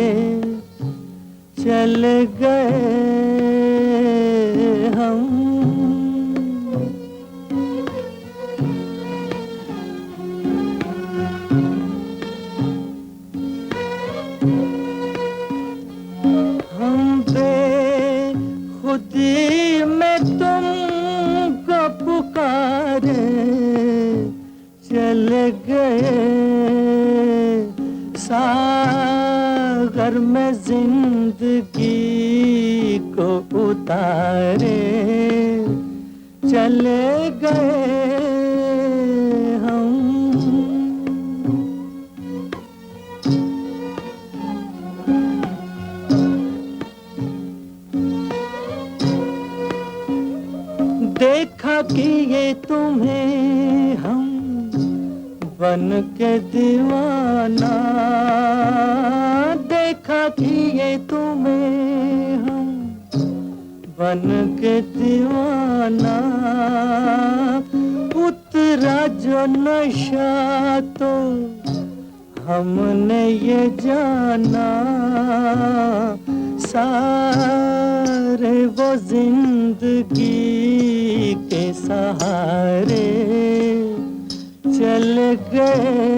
चल गए हम। हम बेखुदी में तुमको पुकारे, चल गए सागर में जिंदगी को उतारे, चले गए हम। देखा कि ये तुम्हें हम बन के दीवाना, देखा कि ये तुम्हें हम बन के दीवाना, उतरा जो नशा तो हमने ये जाना, सारे वो जिंदगी के सहारे चल गए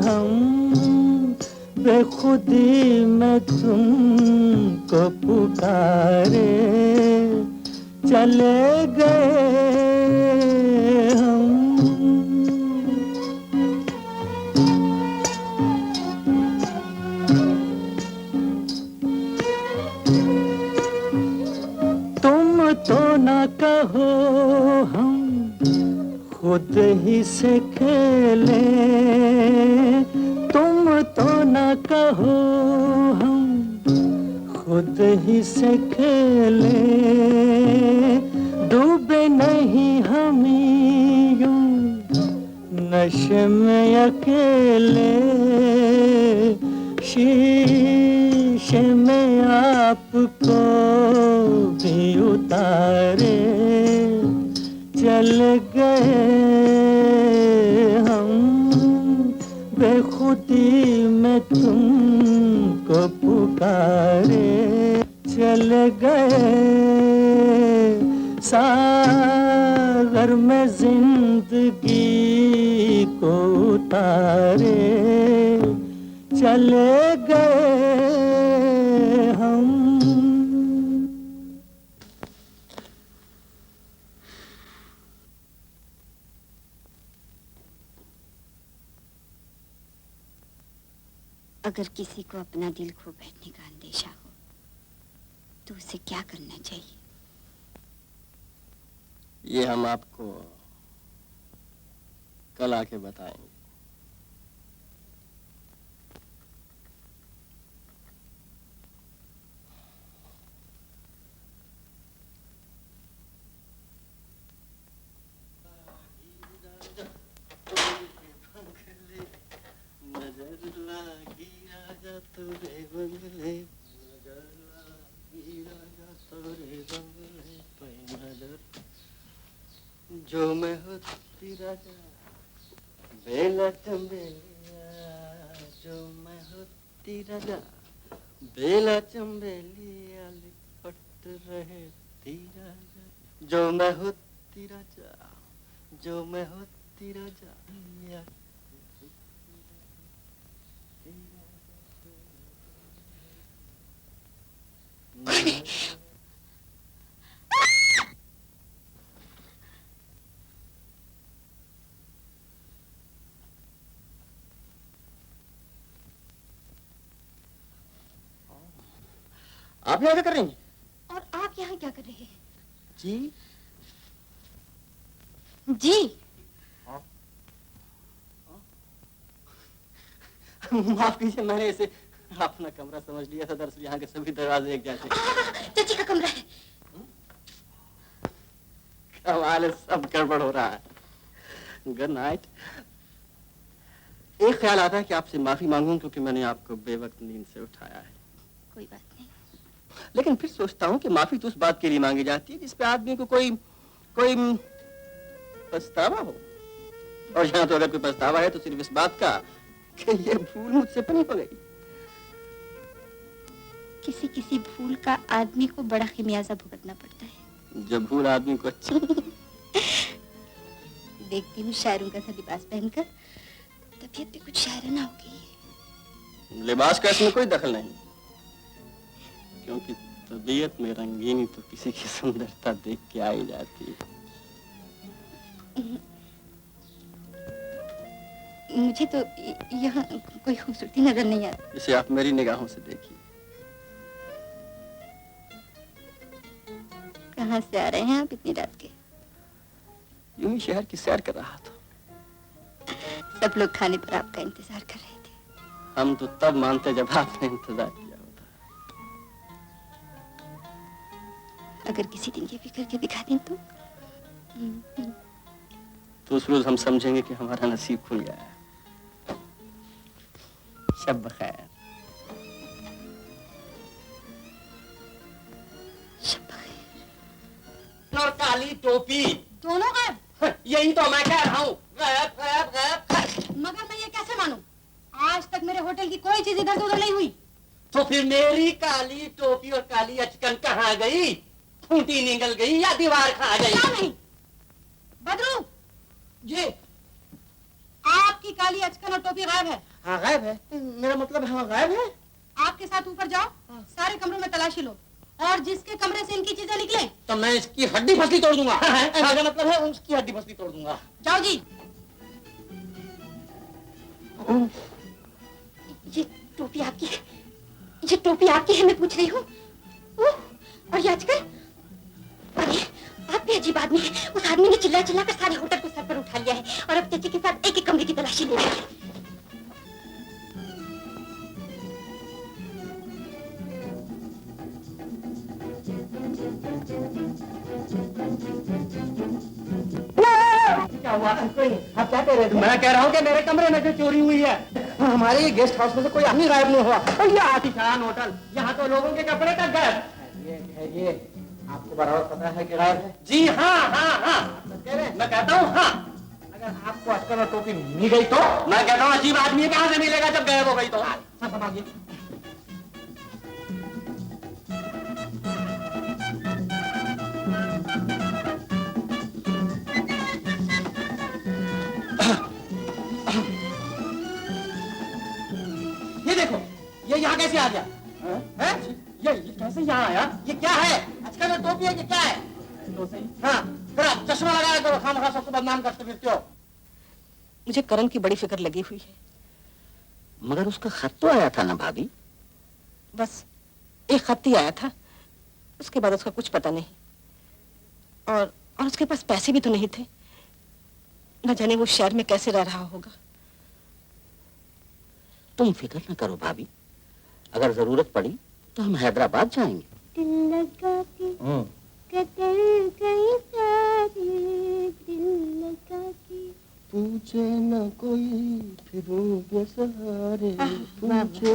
हम, बेखुदी में तुमको पुकारे, चले गए हम। तुम तो ना कहो हम खुद ही से खेले, तुम तो ना कहो हम खुद ही से खेले, डूबे नहीं हम यूं नशे में अकेले, शीशे में आपको भी उतारे, चल गए हम, बेखुदी में तुमको पुकारे, चल गए सागर में जिंदगी को उतारे, चले गए हम। अगर किसी को अपना दिल खो बैठने का अंदेशा हो तो उसे क्या करना चाहिए? ये हम आपको कल आके बताएंगे। जो मैं होती राजा बेला चंबेलिया, जो मैं होती राजा बेला चंबेलिया, लिपट रहे राजा, जो मैं होती राजा, जो मैं होती राजा, आप यहाँ क्या कर रही हैं? और आप यहाँ क्या कर रहे हैं? जी जी माफ कीजिए, मैंने इसे अपना कमरा समझ लिया था। दरअसल यहाँ के सभी दरवाजे एक जैसे। चाची का कमरा है। कमाल है, सब गड़बड़ हो रहा है। Good night. एक ख्याल आता है कि आपसे माफी मांगूं क्योंकि मैंने आपको बेवक्त नींद से उठाया है। कोई बात नहीं। लेकिन फिर सोचता हूँ कि माफी तो उस बात के लिए मांगी जाती है जिस पे आदमी को कोई पछतावा हो, और यहाँ तो अगर कोई पछतावा है तो सिर्फ इस बात का कि ये भूल मुझसे बनी हो गई। किसी किसी भूल का आदमी को बड़ा खमियाजा भुगतना पड़ता है। जब भूल आदमी को अच्छी देखती हूँ शायरों का सा लिबास पहनकर तबीयत भी कुछ शायराना हो गई है। लिबास का इसमें कोई दखल नहीं, क्योंकि तबीयत में रंगीनी तो किसी की सुंदरता देख के आ ही जाती है। मुझे तो यहाँ कोई खूबसूरती नजर नहीं आती। इसे आप मेरी निगाहों से देखिए। कहाँ से आ रहे हैं आप इतनी रात के? यूं ही शहर की सैर कर रहा था। सब लोग खाने पर आपका इंतजार कर रहे थे। हम तो तब मानते जब आपने इंतजार किया होता। अगर किसी दिन ये भी करके दिखा दें तो उस रोज हम समझेंगे कि हमारा नसीब खुल गया है। शब बखैर। और काली टोपी दोनों गायब। यही तो मैं कह रहा हूँ, गायब गायब गायब। मगर मैं ये कैसे मानूं? आज तक मेरे होटल की कोई चीज इधर से उधर नहीं हुई। तो फिर मेरी काली टोपी और काली अचकन कहाँ गई? खूंटी निकल गई या दीवार खा गई? क्या नहीं? बदरू जी आपकी काली अचकन और टोपी गायब है। हाँ गायब है। मेरा मतलब हाँ गायब है। आपके साथ ऊपर जाओ, सारे कमरों में तलाशी लो, और जिसके कमरे से इनकी चीजें निकले तो मैं इसकी हड्डी फसली तोड़ दूंगा। मेरा मतलब है उसकी हड्डी फसली तोड़ दूंगा। जाओ जी। ये टोपी आपकी है? ये टोपी आपकी है मैं पूछ रही हूँ। और ये आजकल, अरे आप भी अजीब आदमी है। उस आदमी ने चिल्ला चिल्ला कर सारे होटल को सर पर उठा लिया है और अब चाची के साथ एक एक कमरे की तलाशी ले रहा है। क्या हुआ? आप क्या कह रहे थे? मैं कह रहा हूँ कि मेरे कमरे में जो चोरी हुई है, हमारे ये गेस्ट हाउस में से कोई आदमी गायब नहीं हुआ। और ये आतिशान होटल, यहाँ तो लोगों के कपड़े तक गायब। ये आपको बराबर पता है कि गायब है? जी हाँ हाँ हाँ। मैं कहता हूँ हाँ। अगर आपको अचकन और टोपी मिल गई तो? मैं कहता हूँ अजीब आदमी कहाँ से मिलेगा जब गायब हो गई तो? सब संभालिए। ये देखो, ये यहाँ कैसे आ गया? हैं? ये कैसे यहाँ आया? ये क्या है? आजकल में टोपी है, ये क्या है? तो सही। हाँ, फिर आप चश्मा लगाया करो, खामखा सबको बदनाम करते फिरते हो। मुझे करण की बड़ी फिक्र लगी हुई है। मगर उसका खत तो आया था ना भाभी? बस एक खत ही आया था, उसके बाद उसका कुछ पता नहीं। और उसके पास पैसे भी तो नहीं थे। न जाने वो शहर में कैसे रह रहा होगा। तुम फिक्र न करो भाभी, अगर जरूरत पड़ी तो हम हैदराबाद जाएंगे। दिल लगा के कतर गई सारी, दिल लगा के पूछे न कोई फिरूंगे सहारे, पूछे।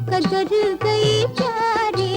कदर गई प्यारे,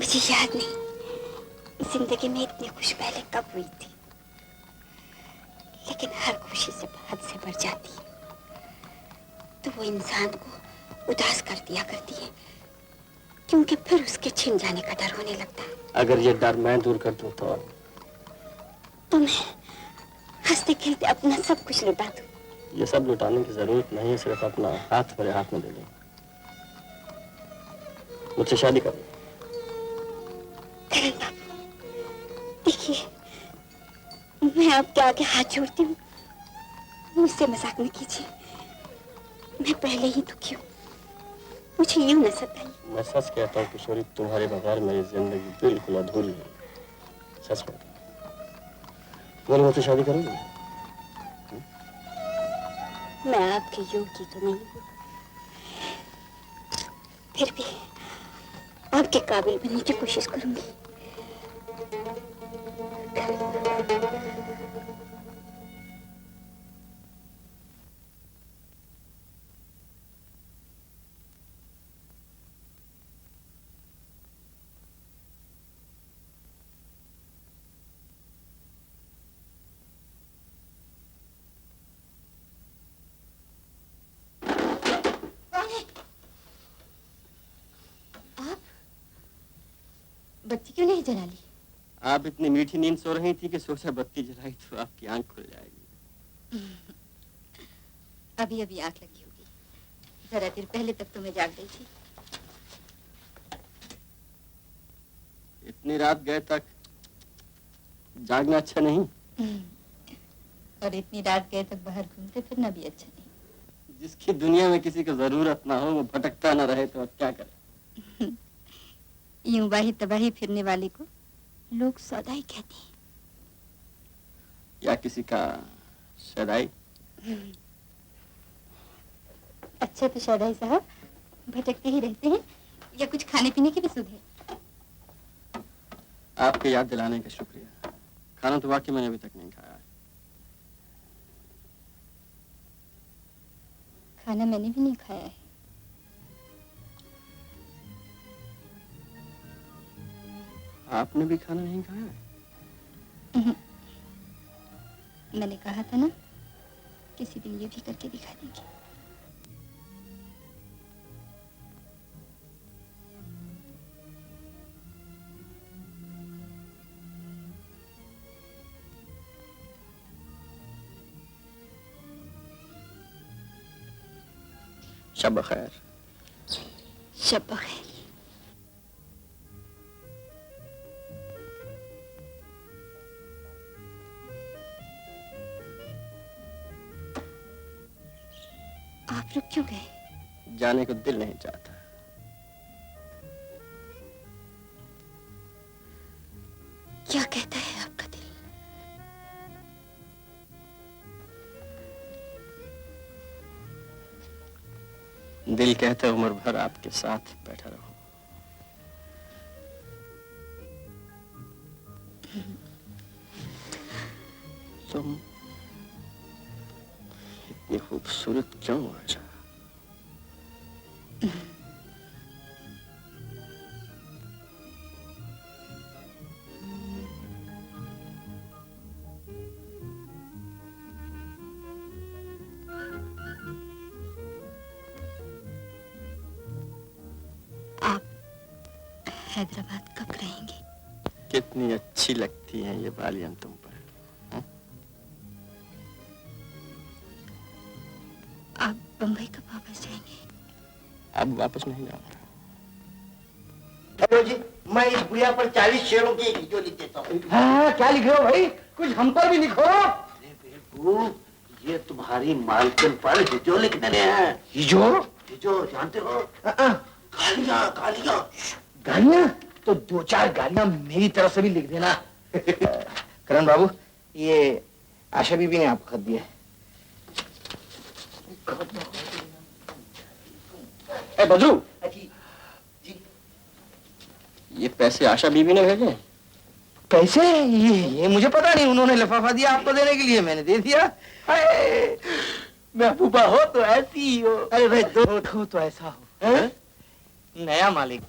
मुझे याद नहीं जिंदगी में इतनी खुश पहले कब हुई थी, लेकिन हर खुशी से हद से बढ़ जाती है तो वो इंसान को उदास कर दिया करती है, क्योंकि फिर उसके छिन जाने का डर होने लगता है। अगर ये डर मैं दूर कर दूं तो मैं हंसते खेलते अपना सब कुछ लुटा दूं। ये सब लुटाने की जरूरत नहीं है, सिर्फ अपना हाथ मेरे हाथ में दे दो। मुझसे शादी कर लो। करण बाबू, देखिए मैं आपके आगे हाथ जोड़ती हूँ, मुझसे मजाक न कीजिए। मैं पहले ही दुखी हूँ, मुझे यूं न सताइए। मैं सच कहता हूँ किशोरी, तुम्हारे बगैर मेरी जिंदगी बिल्कुल अधूरी है। सच कहता हूँ। बोलो, मुझसे शादी करोगे? मैं आपके योग्य तो नहीं हूँ, फिर भी आपके काबिल बनने की कोशिश करूंगी। बत्ती क्यों नहीं जला ली? आप इतनी मीठी नींद सो रही थी कि सोचा बत्ती जलाई तो आपकी आंख खुल जाएगी। अभी अभी आंख लगी होगी, जरा देर पहले तक तो मैं जाग गई थी। इतनी रात गए तक जागना अच्छा नहीं। और इतनी रात गए तक बाहर घूमते फिरना भी अच्छा नहीं। जिसकी दुनिया में किसी को जरूरत ना हो, वो भटकता ना रहे तो अब क्या करे। यूं बाही तबाही फिरने वाले को लोग सौदाई कहते हैं। या किसी का सदाई। अच्छा तो सौदाई साहब भटकते ही रहते हैं या कुछ खाने पीने की भी सुध है? आपके याद दिलाने का शुक्रिया। खाना तो वाकई मैंने अभी तक नहीं खाया। खाना मैंने भी नहीं खाया है। आपने भी खाना नहीं खाया? मैंने कहा था ना, किसी दिन ये भी करके दिखा देंगे। शब खैर। शब खैर। आप रुक क्यों गए? जाने को दिल नहीं चाहता। क्या कहता है आपका दिल? दिल कहता है उम्र भर आपके साथ बैठा रहूं। तुम इतनी खूबसूरत क्यों आजा? आप हैदराबाद कब रहेंगे? कितनी अच्छी लगती हैं ये बालियां तुम पर। आप बंबई कब वापस जाएंगे? अब वापस नहीं जा रहा। हेलो जी, मैं इस गुड़िया पर 40 शेरों की एक हिजो लिख देता हूँ। हाँ, क्या लिख रहे हो भाई? कुछ हम पर भी लिखो। अरे बेवकूफ, ये तुम्हारी मालकिन पर हिजो लिखने हैं। हिजो? हिजो जानते हो? गालियाँ गालियाँ। गालियाँ? तो 2-4 गालियाँ मेरी तरफ से भी लिख देना। करण बाबू, ये आशा बीबी ने आपको खत दिया है। ए बजरू, ये पैसे आशा बीबी ने भेजे? पैसे? ये मुझे पता नहीं, उन्होंने लिफाफा दिया आपको देने के लिए, मैंने दे दिया। महबूबा हो तो ऐसी ही हो। अरे भाई, दो हो तो ऐसा हो। नया मालिक।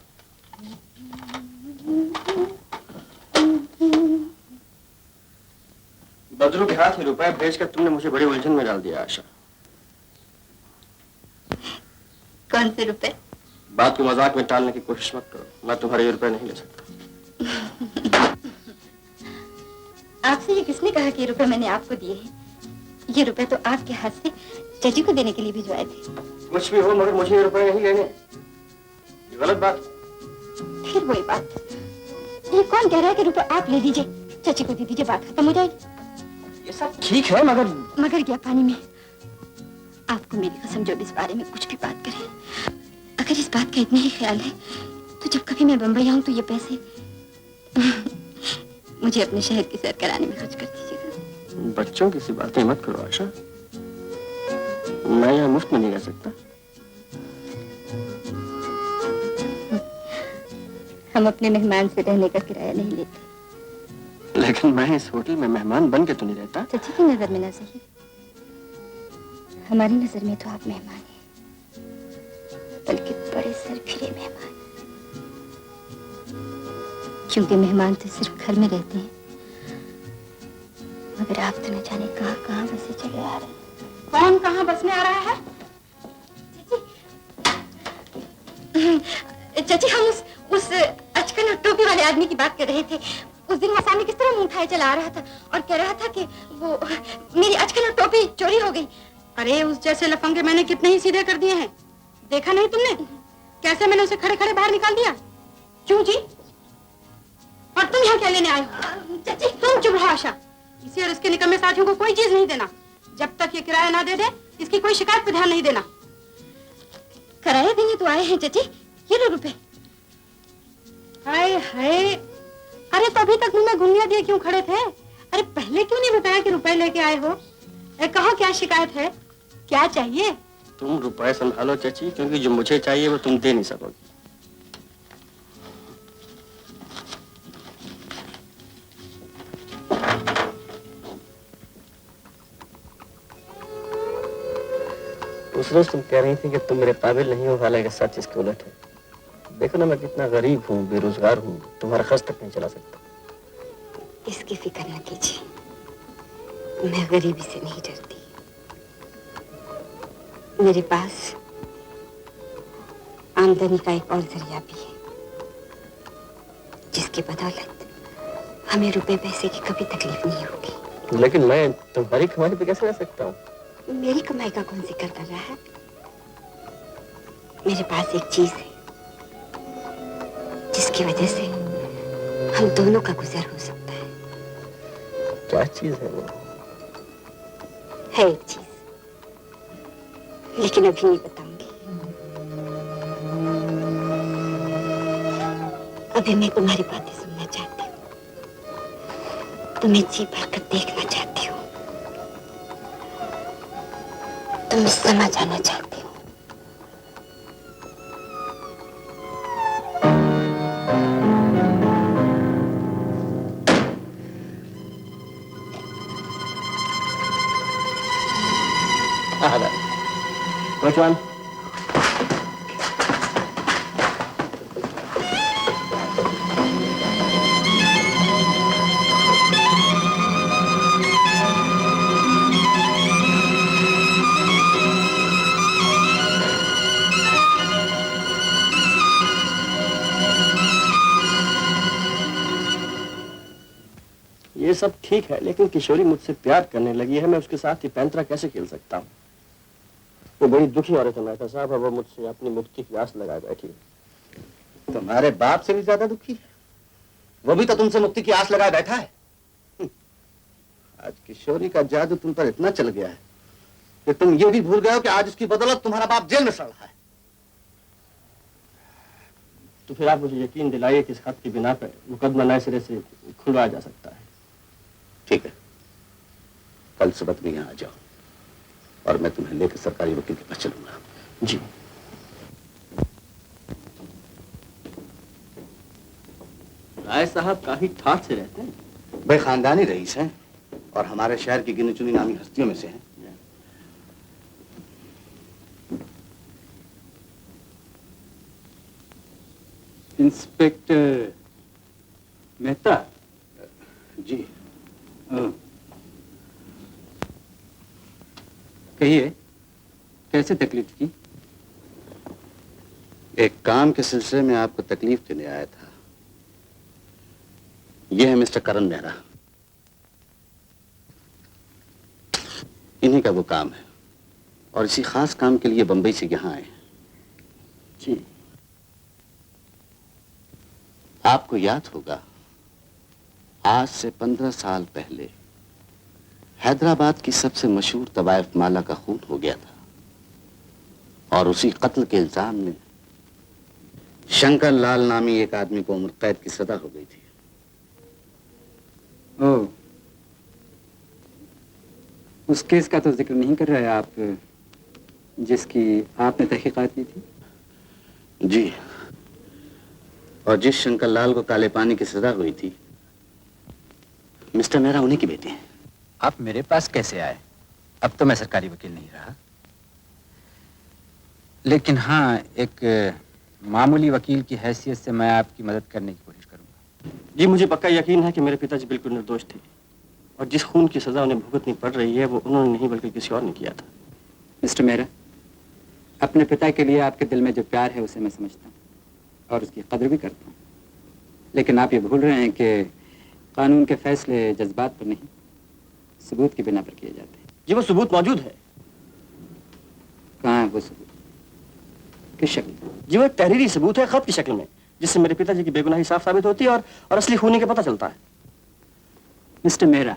बदरू के हाथ में रुपए भेजकर तुमने मुझे बड़ी उलझन में डाल दिया आशा। कौन से रुपए? बात को मजाक में टालने की कोशिश मत करो, मैं तुम्हारे ये रुपए नहीं ले सकता। आपसे ये किसने कहा कि ये रुपए मैंने आपको दिए हैं? ये रुपए तो आपके हाथ से चाची को देने के लिए भिजवाए थे। कुछ भी हो मगर मुझे ये रुपए नहीं लेने। ये गलत बात। फिर वही बात, ये कौन कह रहा है कि रुपए आप ले लीजिए, चाची को दे दीजिए, बात खत्म हो जाएगी। ये सब ठीक है मगर क्या पानी में? आपको मेरी कसम जो भी इस बारे में कुछ भी बात करे, अगर इस बात का इतना ही ख्याल है तो जब कभी मैं बम्बई आऊं तो ये पैसे मुझे अपने शहर की सैर कराने में खर्च कर दीजिएगा। बच्चों की सी बातें मत करो आशा, मैं यहाँ मुफ्त में नहीं रह सकता। हम अपने मेहमान से रहने का किराया नहीं लेते। लेकिन मैं इस होटल में मेहमान बन के तो नहीं रहता। चाची की नजर में ना सही, हमारी नजर में तो आप मेहमान हैं, बल्कि बड़े सरफिरे मेहमान। क्योंकि मेहमान तो सिर्फ घर में रहते हैं, मगर आप तो न जाने कहाँ कहाँ बसे चले आ रहे हैं। कौन कहाँ बसने आ रहा है? चाची हम उस अचकन और टोपी वाले आदमी की बात कर रहे थे। उस दिन वहाँ सामने किस तरह मुंह उठाए चला आ रहा था और कह रहा था कि वो मेरी अचकन और टोपी चोरी हो गई। अरे उस जैसे लफंगे मैंने कितने ही सीधे कर दिए हैं, देखा नहीं तुमने कैसे मैंने उसे खड़े खड़े बाहर निकाल दिया? क्यों जी? और तुम यहाँ क्या लेने आए हो? चाची तुम चुप रहो आशा, इसी और इसके निकम्मे साथियों को कोई चीज नहीं देना। जब तक ये किराया ना दे दे इसकी कोई शिकायत पे ध्यान नहीं देना। किराया देने तो आए हैं चाची, ये लो रुपए। हाय हाय, अरे तो अभी तक मुंह में गुनिया दिए क्यों खड़े थे? अरे पहले क्यों नहीं बताया कि रुपए लेके आए हो? कहो क्या शिकायत है, क्या चाहिए? तुम रुपए संभालो चाची, क्योंकि जो मुझे चाहिए वो तुम दे नहीं सकोगी। उस रोज तुम कह रही थी कि तुम मेरे काबिल नहीं हो, हालांकि सच इसके उलट है। देखो ना मैं कितना गरीब हूँ, बेरोजगार हूँ, तुम्हारा खर्च तक नहीं चला सकता। इसकी फिक्र न कीजिए, मैं गरीबी से नहीं डरती। मेरे पास आमदनी का एक और जरिया भी है, जिसकी बदौलत हमें रुपए पैसे की कभी तकलीफ नहीं होगी। लेकिन मैं तुम्हारी कमाई पे कैसे रह सकता हूँ? मेरी कमाई का कौन जिक्र कर रहा है? मेरे पास एक चीज है जिसकी वजह से हम दोनों का गुजर हो सकता है। क्या चीज है वो? है एक चीज, लेकिन अभी नहीं बताऊंगी। अभी मैं तुम्हारी बातें सुनना चाहती हूँ, तुम्हें जी भरकर देखना चाहती हूँ, तुम समझ आना चाहती हूँ। Which one? ये सब ठीक है, लेकिन किशोरी मुझसे प्यार करने लगी है, मैं उसके साथ ये पैंतरा कैसे खेल सकता हूँ? वो बड़ी दुखी औरत है मेहता साहब, और वो मुझसे अपनी मुक्ति की आस लगाए बैठी है। तुम्हारे बाप से भी ज्यादा दुखी है? वो भी तो तुमसे मुक्ति की आस लगाए बैठा है। आज किशोरी का जादू तुम पर इतना चल गया है कि तुम ये भी भूल गए हो कि आज उसकी बदौलत तुम्हारा बाप जेल में सड़ रहा है। तो फिर आप मुझे यकीन दिलाइए कि इस खत की बिना पर मुकदमा नए सिरे से खुलवाया जा सकता है। ठीक है, कल सुबह तुम यहाँ आ जाओ और मैं तुम्हें लेकर सरकारी वकील के पास चलूंगा। जी। राय साहब काफी ठाठ से रहते हैं। वे खानदानी रईस हैं और हमारे शहर की गिनी चुनी नामी हस्तियों में से हैं। इंस्पेक्टर, कहिए, कैसे तकलीफ की? एक काम के सिलसिले में आपको तकलीफ देने आया था। यह है मिस्टर करण मेहरा। इन्हीं का वो काम है और इसी खास काम के लिए बंबई से यहाँ आए। जी। आपको याद होगा, आज से 15 साल पहले हैदराबाद की सबसे मशहूर तवायफ माला का खून हो गया था और उसी कत्ल के इल्जाम में शंकर लाल नामी एक आदमी को उम्र कैद की सजा हो गई थी। ओह, उस केस का तो जिक्र नहीं कर रहे आप, जिसकी आपने तहकीकात की थी? जी, और जिस शंकर लाल को काले पानी की सजा हुई थी, मिस्टर मेहरा उन्हीं की बेटी है। आप मेरे पास कैसे आए? अब तो मैं सरकारी वकील नहीं रहा, लेकिन हाँ, एक मामूली वकील की हैसियत से मैं आपकी मदद करने की कोशिश करूंगा। जी, मुझे पक्का यकीन है कि मेरे पिताजी बिल्कुल निर्दोष थे और जिस खून की सजा उन्हें भुगतनी पड़ रही है वो उन्होंने नहीं बल्कि किसी और ने किया था। मिस्टर मेहरा, अपने पिता के लिए आपके दिल में जो प्यार है उसे मैं समझता हूँ और उसकी कदर भी करता हूँ, लेकिन आप ये भूल रहे हैं कि कानून के फैसले जज्बात पर नहीं, सबूत की बिना पर किए जाते हैं। जी, वो सबूत मौजूद है। कहाँ है वो सबूत? किस शक्ल में? जी, वो एक तहरीरी सबूत है, खत की शक्ल में, जिससे मेरे पिताजी की बेगुनाही साफ साबित होती है और असली खूनी का पता चलता है। मिस्टर मेहरा,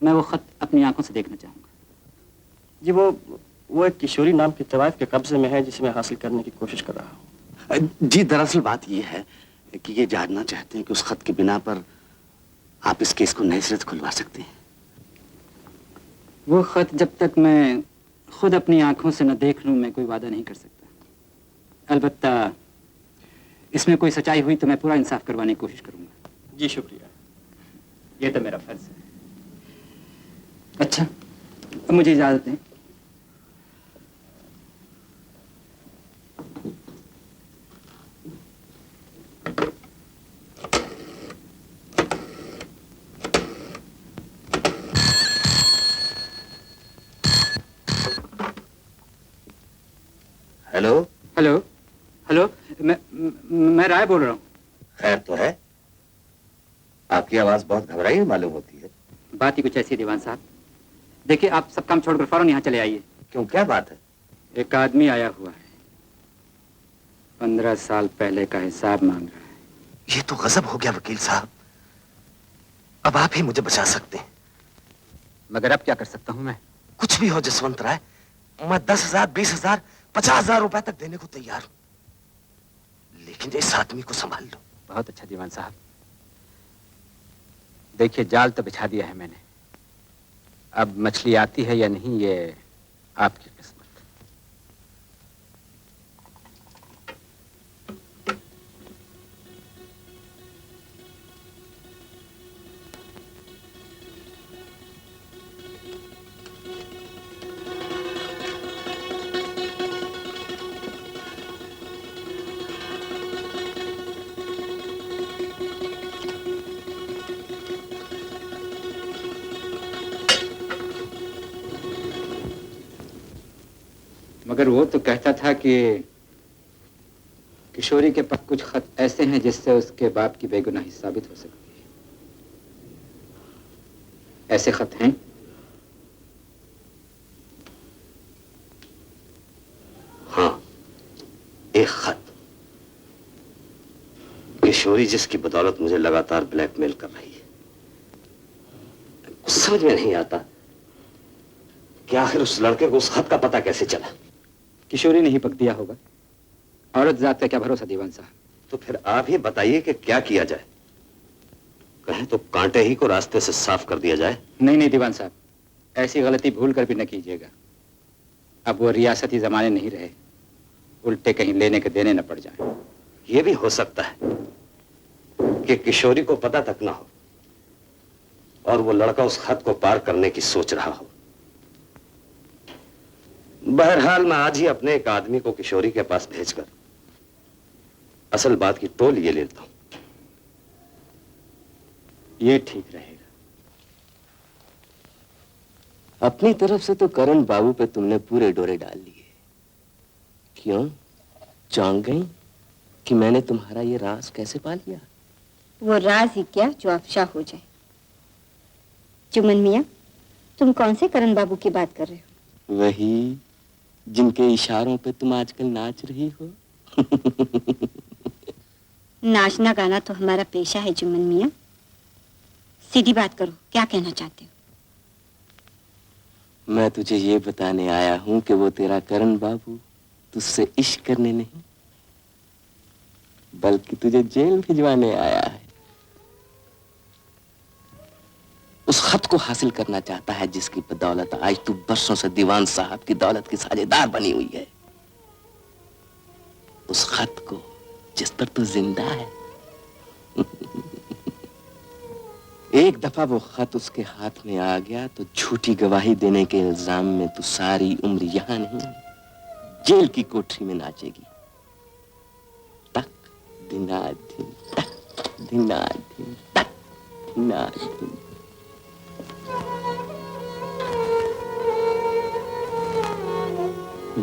मैं वो खत अपनी आंखों से देखना चाहूंगा। जी, वो एक किशोरी नाम की तवायफ के कब्जे में है जिसे मैं हासिल करने की कोशिश कर रहा हूँ। जी, दरअसल बात यह है कि ये जानना चाहते हैं कि उस खत की बिना पर आप इस केस को नए सिरे से खुलवा सकते हैं। वो खत जब तक मैं खुद अपनी आंखों से न देख लूं, मैं कोई वादा नहीं कर सकता। अलबत्ता इसमें कोई सच्चाई हुई तो मैं पूरा इंसाफ करवाने की कोशिश करूंगा। जी, शुक्रिया। ये तो मेरा फर्ज है। अच्छा, अब मुझे इजाजत दें। हेलो हेलो हेलो, मैं राय बोल रहा हूँ। खैर तो है? आपकी आवाज बहुत घबराई हुई मालूम होती है। बात ही कुछ ऐसी है दीवान साहब। देखिए, आप सब काम छोड़कर फौरन यहाँ चले आइए। क्यों, क्या बात है? एक आदमी आया हुआ है, 15 साल पहले का हिसाब मांग रहा है। ये तो गजब हो गया वकील साहब। अब आप ही मुझे बचा सकते हैं। मगर अब क्या कर सकता हूँ मैं? कुछ भी हो जसवंत राय, मैं 10,000, 20,000, 50,000 रुपए तक देने को तैयार हूं, लेकिन इस आदमी को संभाल लो। बहुत अच्छा दीवान साहब। देखिए, जाल तो बिछा दिया है मैंने, अब मछली आती है या नहीं ये आपकी किस्मत। मगर वो तो कहता था कि किशोरी के पास कुछ खत ऐसे हैं जिससे उसके बाप की बेगुनाही साबित हो सकती है। ऐसे खत हैं? हाँ, एक खत। किशोरी जिसकी बदौलत मुझे लगातार ब्लैकमेल कर रही है। कुछ समझ में नहीं आता कि आखिर उस लड़के को उस खत का पता कैसे चला। किशोरी ने ही पक दिया होगा। औरत जात का क्या भरोसा दीवान साहब। तो फिर आप ही बताइए कि क्या किया जाए। कहें तो कांटे ही को रास्ते से साफ कर दिया जाए। नहीं नहीं दीवान साहब, ऐसी गलती भूल कर भी न कीजिएगा। अब वो रियासती जमाने नहीं रहे, उल्टे कहीं लेने के देने न पड़ जाए। ये भी हो सकता है कि किशोरी को पता तक ना हो और वो लड़का उस खत को पार करने की सोच रहा हो। बहरहाल मैं आज ही अपने एक आदमी को किशोरी के पास भेजकर असल बात की टोल ये लेता हूं। ये ठीक रहेगा। अपनी तरफ से तो करण बाबू पे तुमने पूरे डोरे डाल लिए। क्यों जान गई कि मैंने तुम्हारा ये राज कैसे पा लिया? वो राज ही क्या जो अफशा हो जाए। जुम्मन मियाँ, तुम कौन से करण बाबू की बात कर रहे हो? वही जिनके इशारों पे तुम आजकल नाच रही हो। नाचना गाना तो हमारा पेशा है जुम्मन मियाँ। सीधी बात करो, क्या कहना चाहते हो? मैं तुझे ये बताने आया हूं कि वो तेरा करण बाबू तुझसे इश्क करने नहीं बल्कि तुझे जेल भिजवाने आया है। उस खत को हासिल करना चाहता है जिसकी बदौलत आज तू बरसों से दीवान साहब की दौलत की साझेदार बनी हुई है। उस खत को जिस पर तू जिंदा है। एक दफा वो खत उसके हाथ में आ गया तो झूठी गवाही देने के इल्जाम में तू सारी उम्र यहां नहीं जेल की कोठरी में नाचेगी। तक दिनादिन तक दिनादिन तक दिनादिन।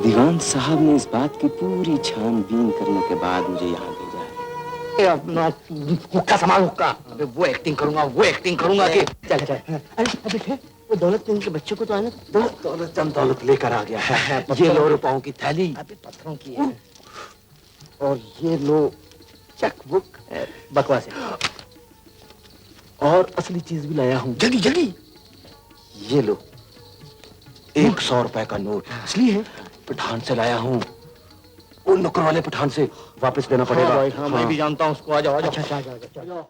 दीवान साहब ने इस बात की पूरी छानबीन करने के बाद मुझे यहाँ भेजा है। अपना हुक्का संभाल हुक्का। अबे वो एक्टिंग करूंगा कि चल चल। अरे बेटे, वो दौलत के बच्चे को तो आने दौलत चंद दौलत लेकर आ गया है। ये लो रुपयों की थैली। अभी पत्थरों की है। और ये लो चेकबुक। बकवास है। और असली चीज भी लाया हूँ। जल्दी जल्दी। ये लो 100 रुपए का नोट। असली है, पठान से लाया हूँ। वो नुक्कर वाले पठान से वापस देना पड़ेगा। हाँ, मैं भी जानता हूँ उसको। आ जाओ आ जाओ। अच्छा,